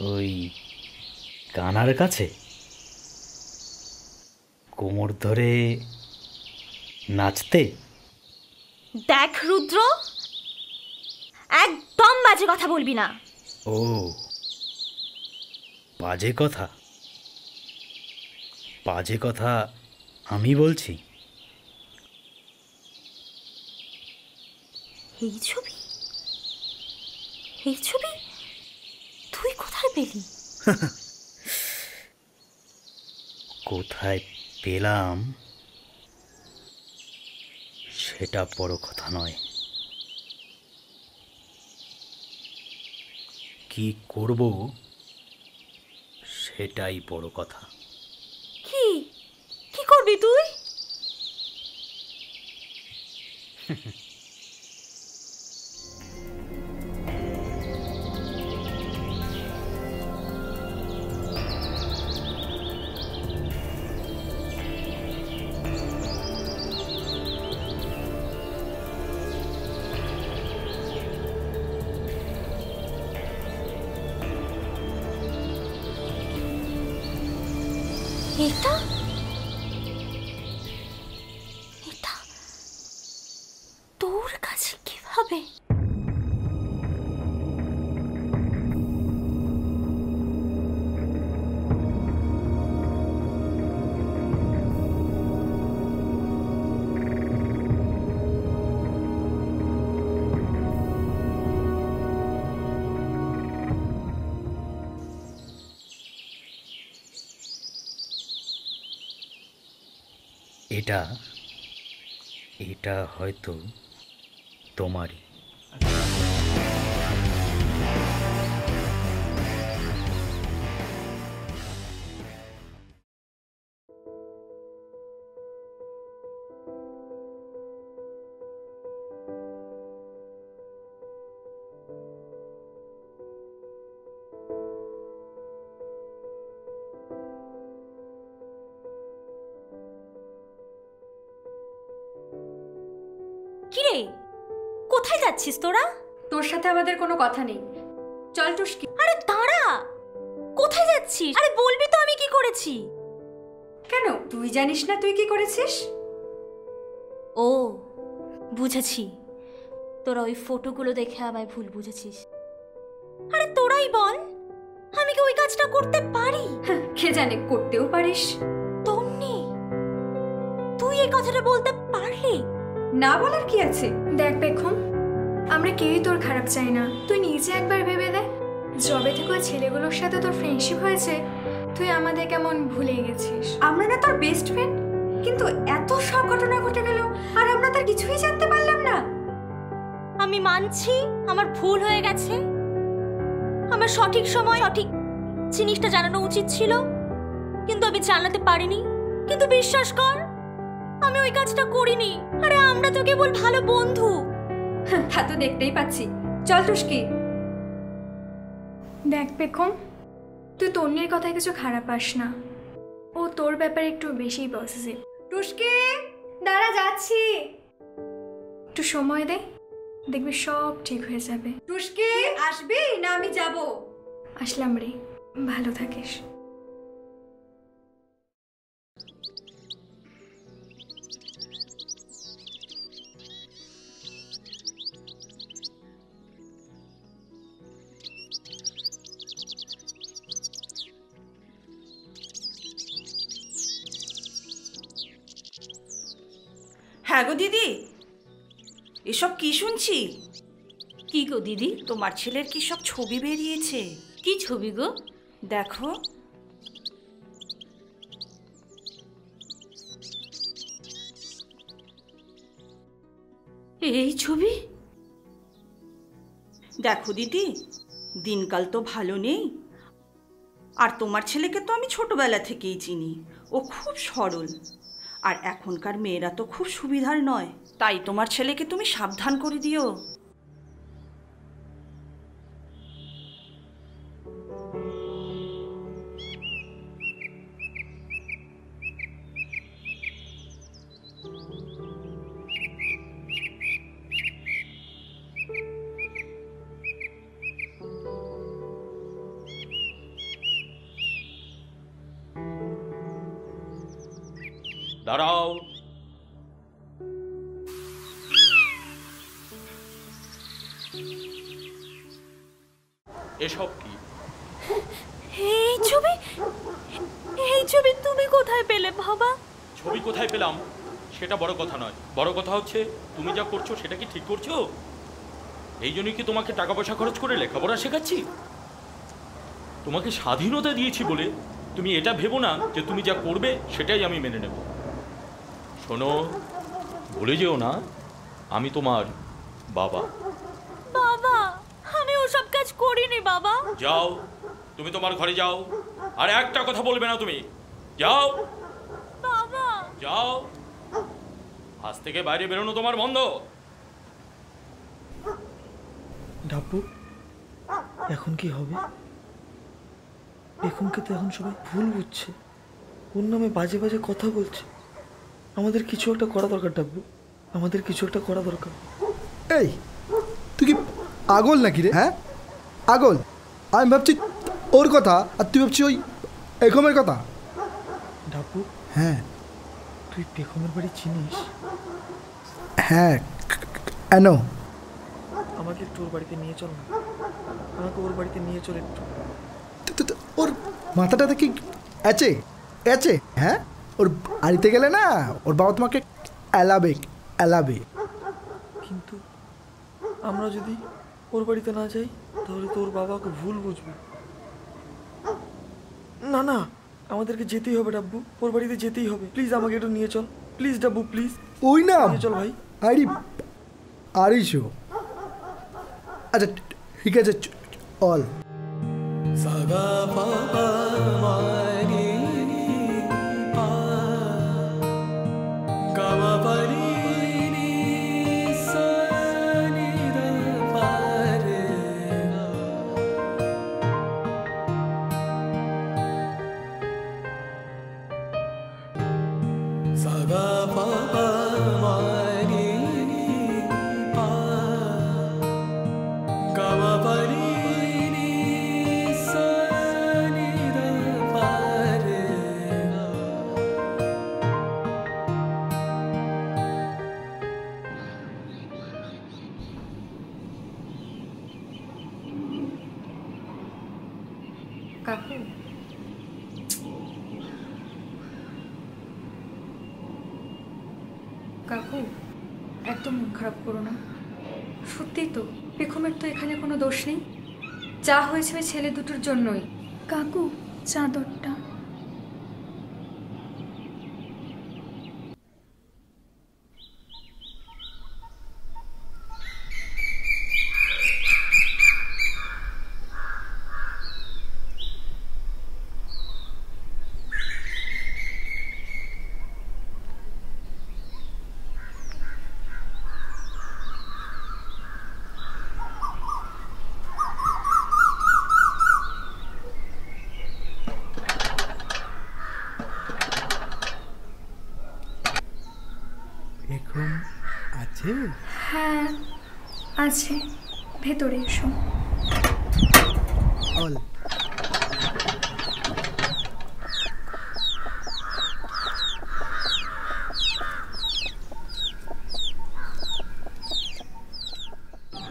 ওই কানার কাছে কোমর ধরে নাচতে? দেখ রুদ্র, একদম বাজে কথা বলবি না। ও বাজে কথা? বাজে কথা আমি বলছি? এই ছবি, এই ছবি তুই কোথায় পেলি? কোথায় পেলাম সেটা বড় কথা নয়, কি করব সেটাই বড় কথা। কি কি করবি তুই? এটা এটা তোর কাছে কিভাবে? এটা এটা হয়তো তোমারই। কিরে, কোথায় যাচ্ছিস তোরা? তোর সাথে আমাদের কোনো কথা নেই, চল টুস্কি। আরে দাঁড়া, কোথায় যাচ্ছিস? আরে বলবি তো আমি কি করেছি? কেন, তুই জানিস না তুই কি করেছিস? ও বুঝেছি, তোরা ওই ফটোগুলো দেখে আমায় ভুল বুঝেছিস। আরে তোরাই বল, আমি কি ওই কাজটা করতে পারি? কে জানে, করতেও পারিস। তন্নি, তুই এই কথাটা বলতে পারলি? না বলার কি আছে? দেখ বেগম, আমরা কেউই তোর খারাপ চাই না। তুই নিজে একবার ভেবে দে, যবে থেকে ওই ছেলেগুলোর সাথে তোর ফ্রেন্ডশিপ হয়েছে তুই আমাদের কেমন ভুলে গেছিস। আমরা না তোর বেস্ট ফ্রেন্ড, কিন্তু এত সব ঘটনা ঘটে গেল আর আমরা তার কিছুই জানতে পারলাম না। আমি মানছি আমার ভুল হয়ে গেছে, আমার সঠিক সময় সঠিক জিনিসটা জানানো উচিত ছিল, কিন্তু আমি জানাতে পারিনি। কিন্তু বিশ্বাস কর, আমি ওই কাজটা করিনি। আরে আমরা তো কেবল ভালো বন্ধু। তা তো দেখতেই পাচ্ছি। চল টুস্কি। দেখ বেগম, তুই তন্নির কথায় কিছু খারাপ পাস না, ও তোর ব্যাপারে একটু বেশি পজিটিভ। টুস্কি দাঁড়া, যাচ্ছি। একটু সময় দে, দেখবি সব ঠিক হয়ে যাবে। টুস্কি আসবি না আমি যাব? আসলাম রে, ভালো থাকিস। হ্যাঁ গো দিদি, এসব কি শুনছি? কি গো দিদি? তোমার ছেলের কি সব ছবি বেরিয়েছে। কি ছবি গো? দেখো। এই ছবি? দেখো দিদি, দিনকাল তো ভালো নেই। আর তোমার ছেলেকে তো আমি ছোটবেলা থেকেই চিনি, ও খুব সরল। আর এখনকার মেয়েরা তো খুব সুবিধার নয়, তাই তোমার ছেলেকে তুমি সাবধান করে দিও। দাঁড়াও। এসব কি? এই ছবি তুমি কোথায় পেলে বাবা? ছবি কোথায় পেলাম সেটা বড় কথা নয়, বড় কথা হচ্ছে তুমি যা করছো সেটা কি ঠিক করছো? এই জন্যই কি তোমাকে টাকা পয়সা খরচ করে লেখাপড়া শেখাচ্ছি? তোমাকে স্বাধীনতা দিয়েছি বলে তুমি এটা ভেবো না যে তুমি যা করবে সেটাই আমি মেনে নেব। শোনো, ভুলে যেও না আমি তোমার বাবা। বাবা, আমি ওসব কাজ করিনি বাবা। যাও, তুমি তোমার ঘরে যাও, আর একটা কথা বলবে না তুমি। যাও বাবা, যাও, আজ থেকে বাইরে বেরোনো তোমার বন্ধ। ডাব্বু, এখন কি হবে? এখনকে তো এখন সবাই ভুল বুঝছে, ওর নামে বাজে বাজে কথা বলছে। আমাদের কিছু একটা করা দরকার ডাব্বু, আমাদের কিছু একটা করা দরকার। এই তুই কি আগল নাকি রে? হ্যাঁ আগল? আমি ভাবছি ওর কথা আর তুই ভাবছি ওই একমের কথা। ডাব্বু, হ্যাঁ তুই পেখমের বাড়ি চিনিস? হ্যাঁ কেন? আমাকে একটু ওর বাড়িতে নিয়ে চল না, আমাকে ওর বাড়িতে নিয়ে চল একটু। ওর মাথাটাতে কি আছে আছে? হ্যাঁ, ওর বাড়িতে গেলে না ওর বাবা তোমাকে এলাবে। কিন্তু আমরা যদি ওর বাড়িতে না যাই তাহলে তো ওর বাবাকে ভুল বুঝবে। না না, আমাদেরকে যেতেই হবে ডাব্বু, ওর বাড়িতে যেতেই হবে। প্লিজ আমাকে একটু নিয়ে চল, প্লিজ ডাব্বু, প্লিজ। ওই না নিয়ে চল ভাই। আরিশো, আচ্ছা ঠিক আছে চল। কাকু, কাকু একদম মন খারাপ করো না। সত্যিই তো পেখমের তো এখানে কোনো দোষ নেই, যা হয়েছে ওই ছেলে দুটোর জন্যই। কাকু, চাদরটা। এখন আছে? হ্যাঁ আছে, ভেতরে এসো। অল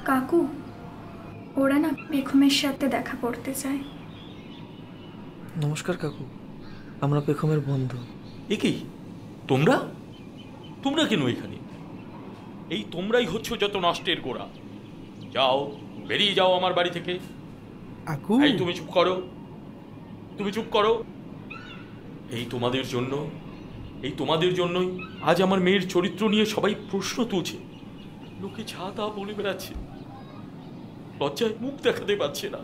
কাকু, ওরা না পেখমের সাথে দেখা করতে চায়। নমস্কার কাকু, আমরা পেখমের বন্ধু। এ কি তোমরা? তোমরা কেন এখানে? এই তোমরাই হচ্ছে যত নষ্টের গোড়া। যাও, বেরিয়ে যাও আমার বাড়ি থেকে। এই তুমি চুপ করো, তুমি চুপ করো। এই তোমাদের জন্যই আজ আমার মেয়ের চরিত্র নিয়ে সবাই প্রশ্ন তুলছে। লোকে যা তা বলে বেড়াচ্ছে, লজ্জায় মুখ দেখাতে পারছে না।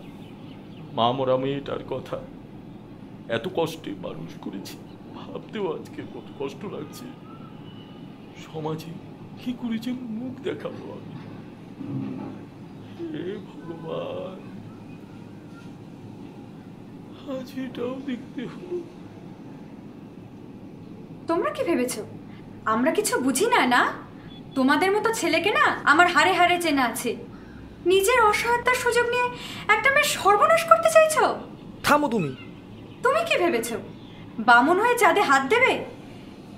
মা মরা মেয়েটার কথা এত কষ্টে মানুষ করেছি, ভাবতেও আজকে কত কষ্ট লাগছে। সমাজে কি করে যে মুখ দেখাবো আমি? হে ভগবান, আজ এটাও দেখতে হলো। তোমরা কি ভেবেছো আমরা কিছু বুঝি না? না, তোমাদের মতো ছেলেকে না আমার হাড়ে হাড়ে চেনা আছে। নিজের অসহায়তার সুযোগ নিয়ে একটা মেয়ে সর্বনাশ করতে চাইছো? থামো তুমি। তুমি কি ভেবেছো বামন হয়ে চাঁদে হাত দেবে?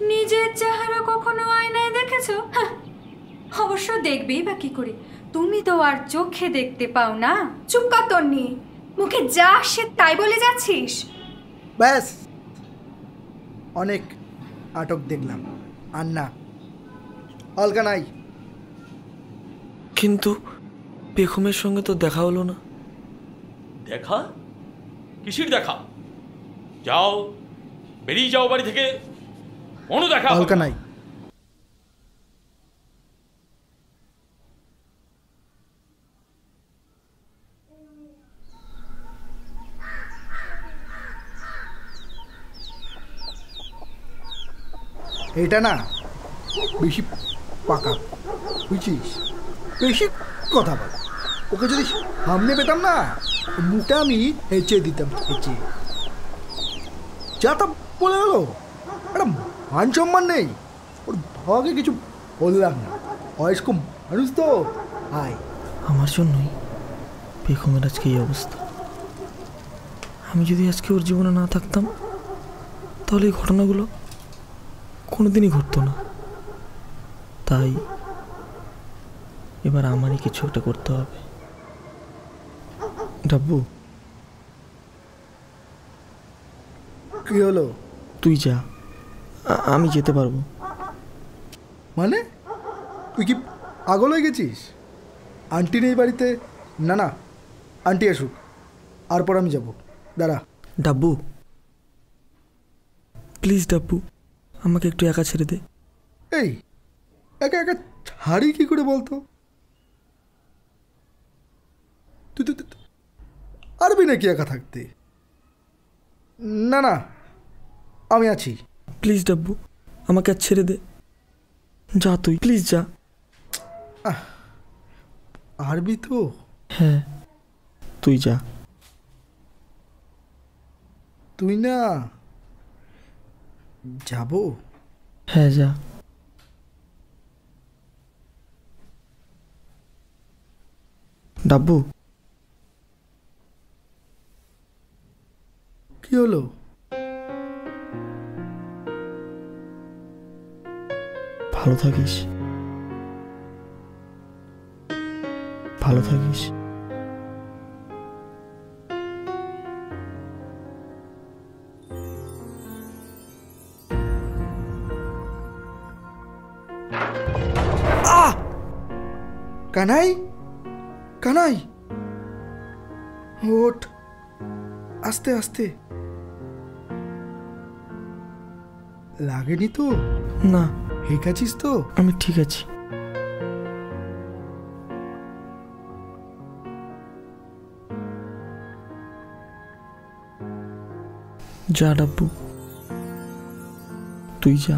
নিজের চেহারা কখনো আয়নায় দেখেছো? অবশ্য দেখবেই বা কি করে, তুমি তো আর চোখে দেখতে পাও না। চুপ কর তন্নি, মুখে যা আসে তাই বলে যাচ্ছিস। ব্যাস, অনেক নাটক দেখলাম, আর না, অলকা নাই। কিন্তু পেখমের সঙ্গে তো দেখা হলো না। দেখা? কিসের দেখা? যাও, বেরিয়ে যাও বাড়ি থেকে, কোনো দেখা হবে না। অলকা নাই। এটা না বেশি পাকা, বুঝছিস? বেশি কথা বল। ওকে যদি সামনে পেতাম না, মুখটা আমি হেঁচে দিতাম, হেঁচে। যা তা বলে গেল, একটা মান সম্মান নেই। ওর বাবাকে কিছু বললাম না, বয়স্ক মানুষ তো। হাই, আমার জন্যই পেখমের আজকে এই অবস্থা। আমি যদি আজকে ওর জীবনে না থাকতাম, তাহলে এই ঘটনাগুলো কোনোদিনই ঘটতো না। তাই এবার আমারই কিছু একটা করতে হবে। ডাব্বু, কি হলো? তুই যা, আমি যেতে পারবো। মানে তুই কি পাগল হয়ে গেছিস? আন্টি নেই বাড়িতে? না না, আন্টি আসুক, তারপর আমি যাব। দাঁড়া। ডাব্বু, প্লিজ ডাব্বু, আমাকে একটু একা ছেড়ে দে। এই একা একা ছাড়ি কি করে বলতো? তুই তুই পারবি নাকি একা থাকতে? না না, আমি আছি। প্লিজ ডাব্বু, আমাকে আর ছেড়ে দে। যা তুই, প্লিজ যা। পারবি তো? হ্যাঁ, তুই যা। তুই না যাব? হ্যাঁ, যা। ডাব্বু, কি হলো? ভালো থাকিস, ভালো থাকিস। কানাই, কানাই, ওঠ, আস্তে আস্তে। লাগেনি তো? না। ঠিক আছিস তো? আমি ঠিক আছি। যা ডাব্বু, তুই যা।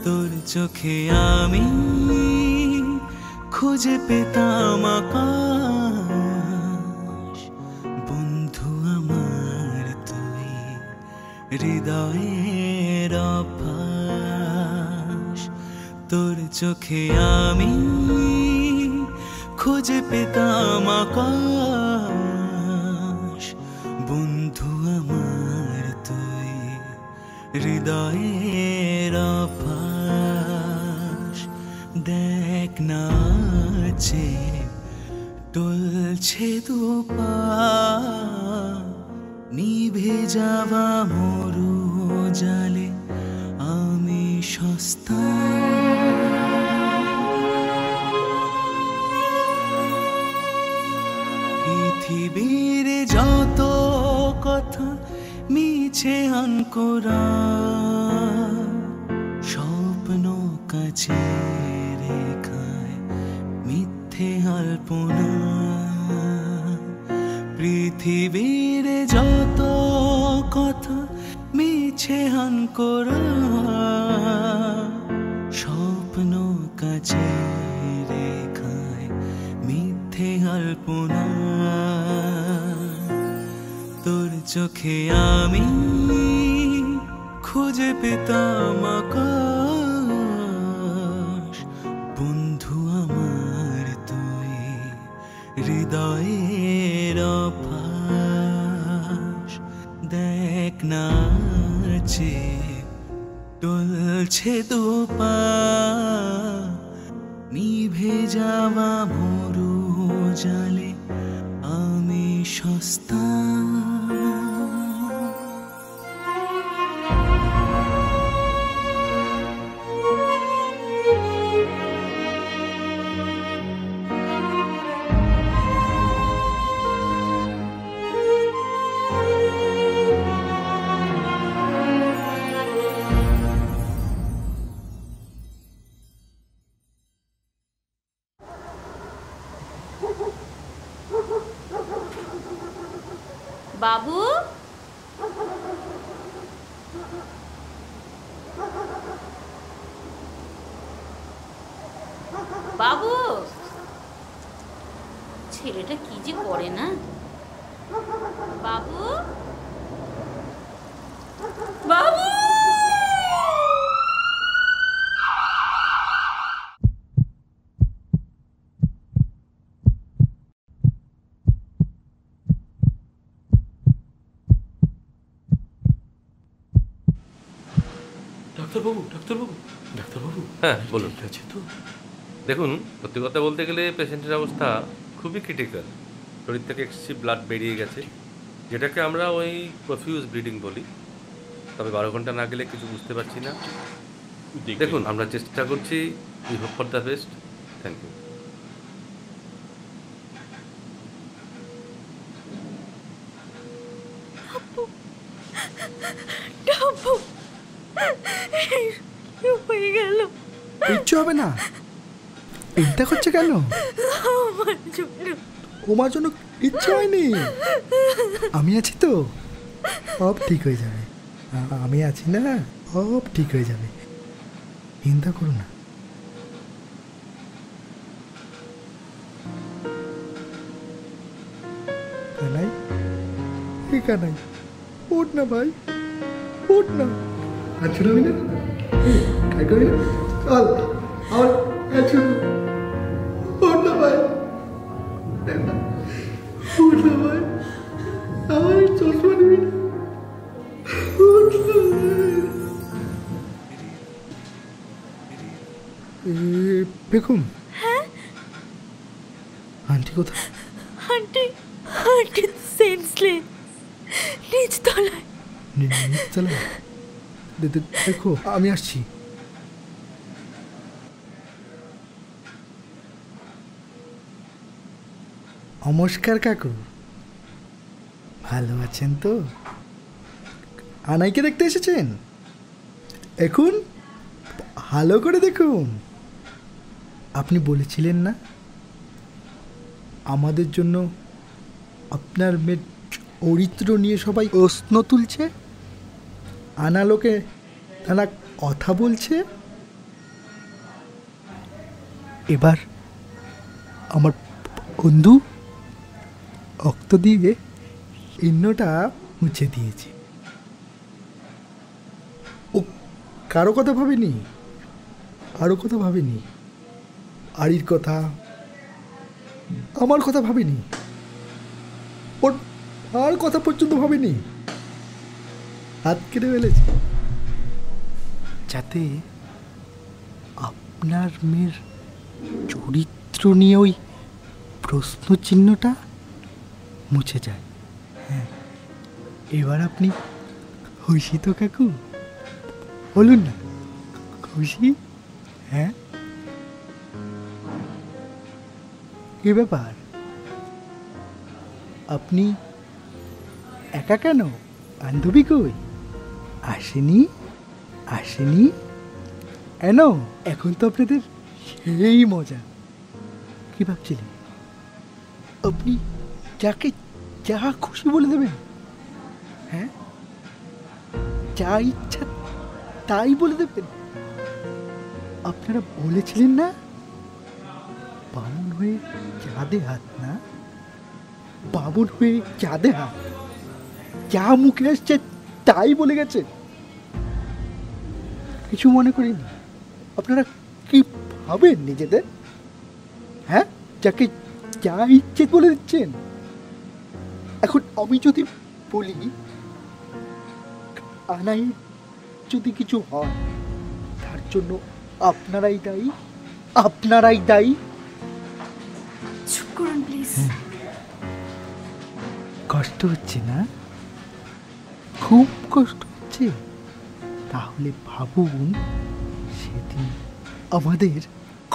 তোর চোখে আমি খুঁজে পেতাম আকাশ, বন্ধু আমার তুই হৃদয়ের অভ্যাস। তোর চোখে আমি খুঁজে পেতাম আকাশ, বন্ধু আমার তুই হৃদয়ের অভ্যাস। দেখ নাচে টলছে দুপা, নিভে যাওয়া মরু জালে আমি সস্তা। পৃথিবীর যত কথা মিছে আনকোরা, স্বপ্ন কাছে রেখায় মিথ্যে আলপনা পৃথিবীর যত কথা মিছে হানকোরা স্বপ্ন কাছে রেখায় মিথ্যে আলপনা তোর চোখে আমি খুঁজে পেতাম আকাশ বন্ধু আমার তুই হৃদয়ের ফাঁস দেখ নাচে টলছে দুপা নিভে যাওয়া মরু জালে আমি সস্তা বাবু বাবু ছেলেটা কি যে করে না বাবু বাবু ডাক্তারবাবু হ্যাঁ বলুন। ঠিক আছে তো? দেখুন, সত্যি কথা বলতে গেলে পেশেন্টের অবস্থা খুবই ক্রিটিক্যাল। শরীর থেকে এক্সেসিভ ব্লাড বেরিয়ে গেছে, যেটাকে আমরা ওই প্রফিউজ ব্লিডিং বলি। তবে 12 ঘন্টা না গেলে কিছু বুঝতে পারছি না। দেখুন, আমরা চেষ্টা করছি, we hope for the best. Thank you. হয়ে গেল, কিচ্ছু হবে না। চিন্তা করছে কেন? তোমার জন্য কিচ্ছু হয়নি, আমি আছি তো, সব ঠিক হয়ে যাবে। আমি আছি না, সব ঠিক হয়ে যাবে, চিন্তা করো না। কানাই, কানাই, ওঠ না ভাই, ওঠ না। আচ্ছা না काय करी ना चल और अच्छा उठना भाई उठना भाई हमारे चश्मा नहीं उठना बेकुम হ্যাঁ आंटी কোথায়? আন্টি আন্টি সেন্সলেস নিচতলায়। নিচতলায়? দেখো আমি আসছি। নমস্কার কাকু, ভালো আছেন তো? আনাইকে দেখতে এসেছেন? এখন ভালো করে দেখুন। আপনি বলেছিলেন না আমাদের জন্য আপনার মেয়ের চরিত্র নিয়ে সবাই প্রশ্ন তুলছে, আনালোকে তারা কথা বলছে। এবার আমার বন্ধু রক্ত দিয়ে চিহ্নটা মুছে দিয়েছে। ও কারো কথা ভাবেনি, আরও কথা ভাবেনি, আড়ির কথা, আমার কথা ভাবেনি, ওর আর কথা পর্যন্ত ভাবেনি। হাত কেটে ফেলেছে যাতে আপনার মেয়ের চরিত্র নিয়ে ওই প্রশ্ন চিহ্নটা মুছে যায়। হ্যাঁ, এবার আপনি খুশি তো কাকু? বলুন না, খুশি? হ্যাঁ, কি ব্যাপার? আপনি একা কেন? বান্ধবী কই? আসেনি? আসেনি? এনো এখন তো আপনাদের সেই মজা। কি ভাবছিলেন আপনি যাকে যা খুশি বলে দেবেন? হ্যাঁ, যা ইচ্ছা তাই বলে দেবেন? আপনারা বলেছিলেন না বামুন হয়ে চাঁদে হাত, না বামুন হয়ে চাঁদে হাত, যা মুখে আসছে তাই বলে গেছে। কিছু মনে করিনি। আপনারা কি ভাবেন নিজেদের? হ্যাঁ, যাকে যা ইচ্ছে বলে দিচ্ছেন। এখন আমি যদি বলি আনাই যদি কিছু হয় তার জন্য আপনারাই দায়ী, আপনারাই দায়ী। চুপ করুন প্লিজ। কষ্ট হচ্ছে না? খুব কষ্ট হচ্ছে? তাহলে ভাবুন সেদিন আমাদের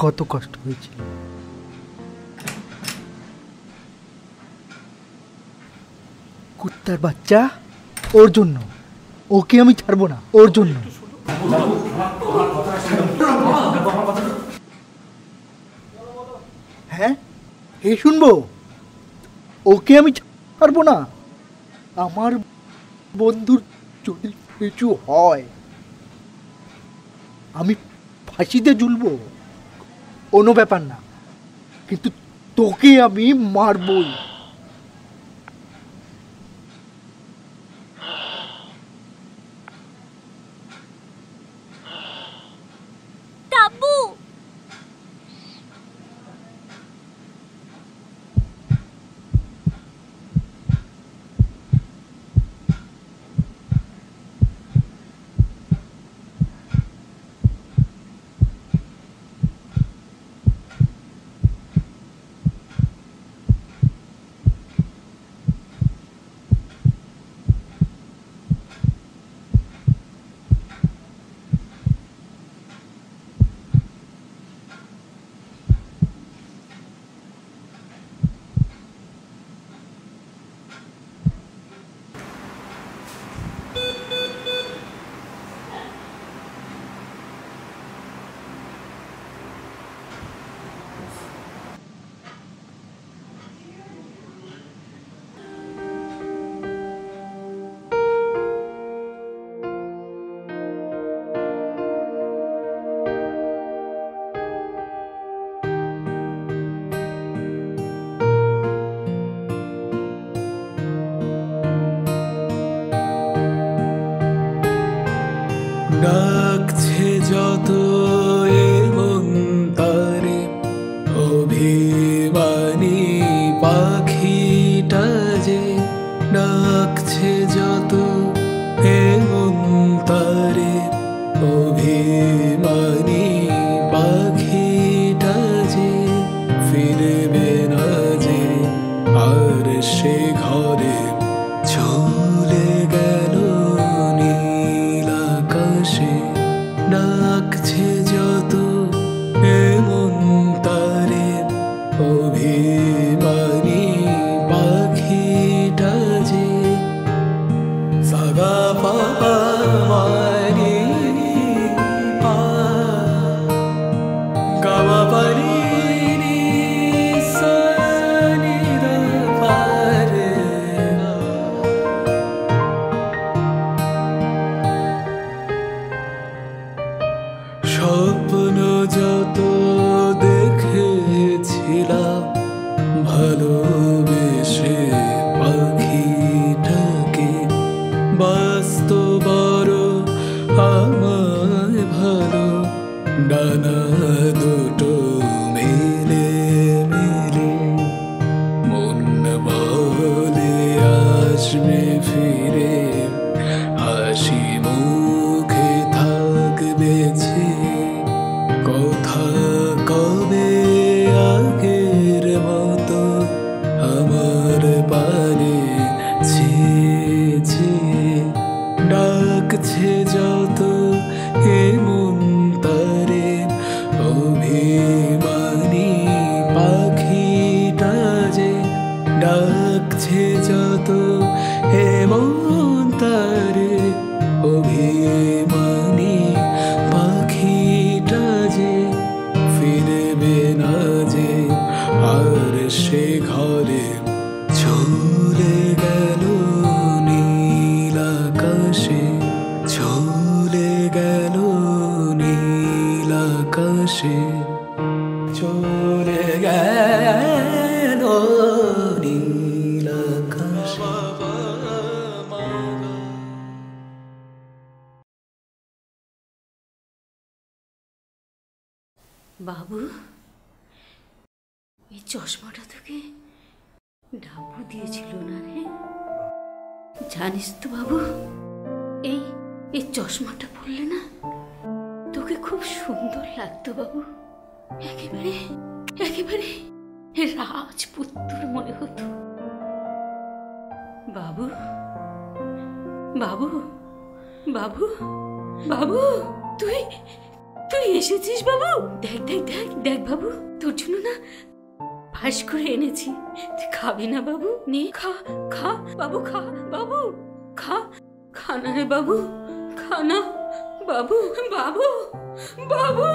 কত কষ্ট হয়েছিল। কুত্তার বাচ্চা, ওর জন্য, ওকে আমি ছাড়বো না, ওর জন্য। হ্যাঁ, এই শুনবো, ওকে আমি ছাড়বো না। আমার বন্ধুর যদি কিছু হয় আমি ফাঁসিতে ঝুলবো, কোনো ব্যাপার না, কিন্তু তোকে আমি মারবই। ডাকছে যত এমন তারে অভিমানী পাখিটা যে, ডাকছে যত এমন তারে অভিমানী পাখিটা যে, ফিরবে না যে আর সে ঘরে, চলে গেল নীল আকাশে। ডাকছে যত এমন তারে অভিমানী পাখিটা যে, সাগা পাপা মারি পা গামা পারি স্বপ্ন যত দেখেছিলাম ভালোবেসে পাখিটাকে, বাস্তব আমায় ভালো ডানা দুটো মেলে মেলে, মন বলে আসবে ফিরে, হাসি মুখে থাকবে ছে, কথা কবে আগের মতো আমার পানে ছে, ডাকছে যত এমন তারে অভিমানী পাখিটা যে, ডাকছে যত এমন তারে অভিমানী পাখি বাবু, এই চশমাটা তোকে ডাবু দিয়েছিল না রে? জানিস তো বাবু, এই এই চশমাটা পরলে না তোকে খুব সুন্দর লাগতো বাবু। একেবারে একেবারে রাজপুত্র মনে হতো। বাবু, বাবু, বাবু, বাবু, তুই তুই এসেছিস বাবু? দেখ দেখ দেখ দেখ বাবু, তোর জন্য না পাশ করে এনেছি। তুই খাবি না বাবু? নে খা, খা বাবু, খা বাবু, খা, খা না রে বাবু, খা না বাবু, বাবু, বাবু।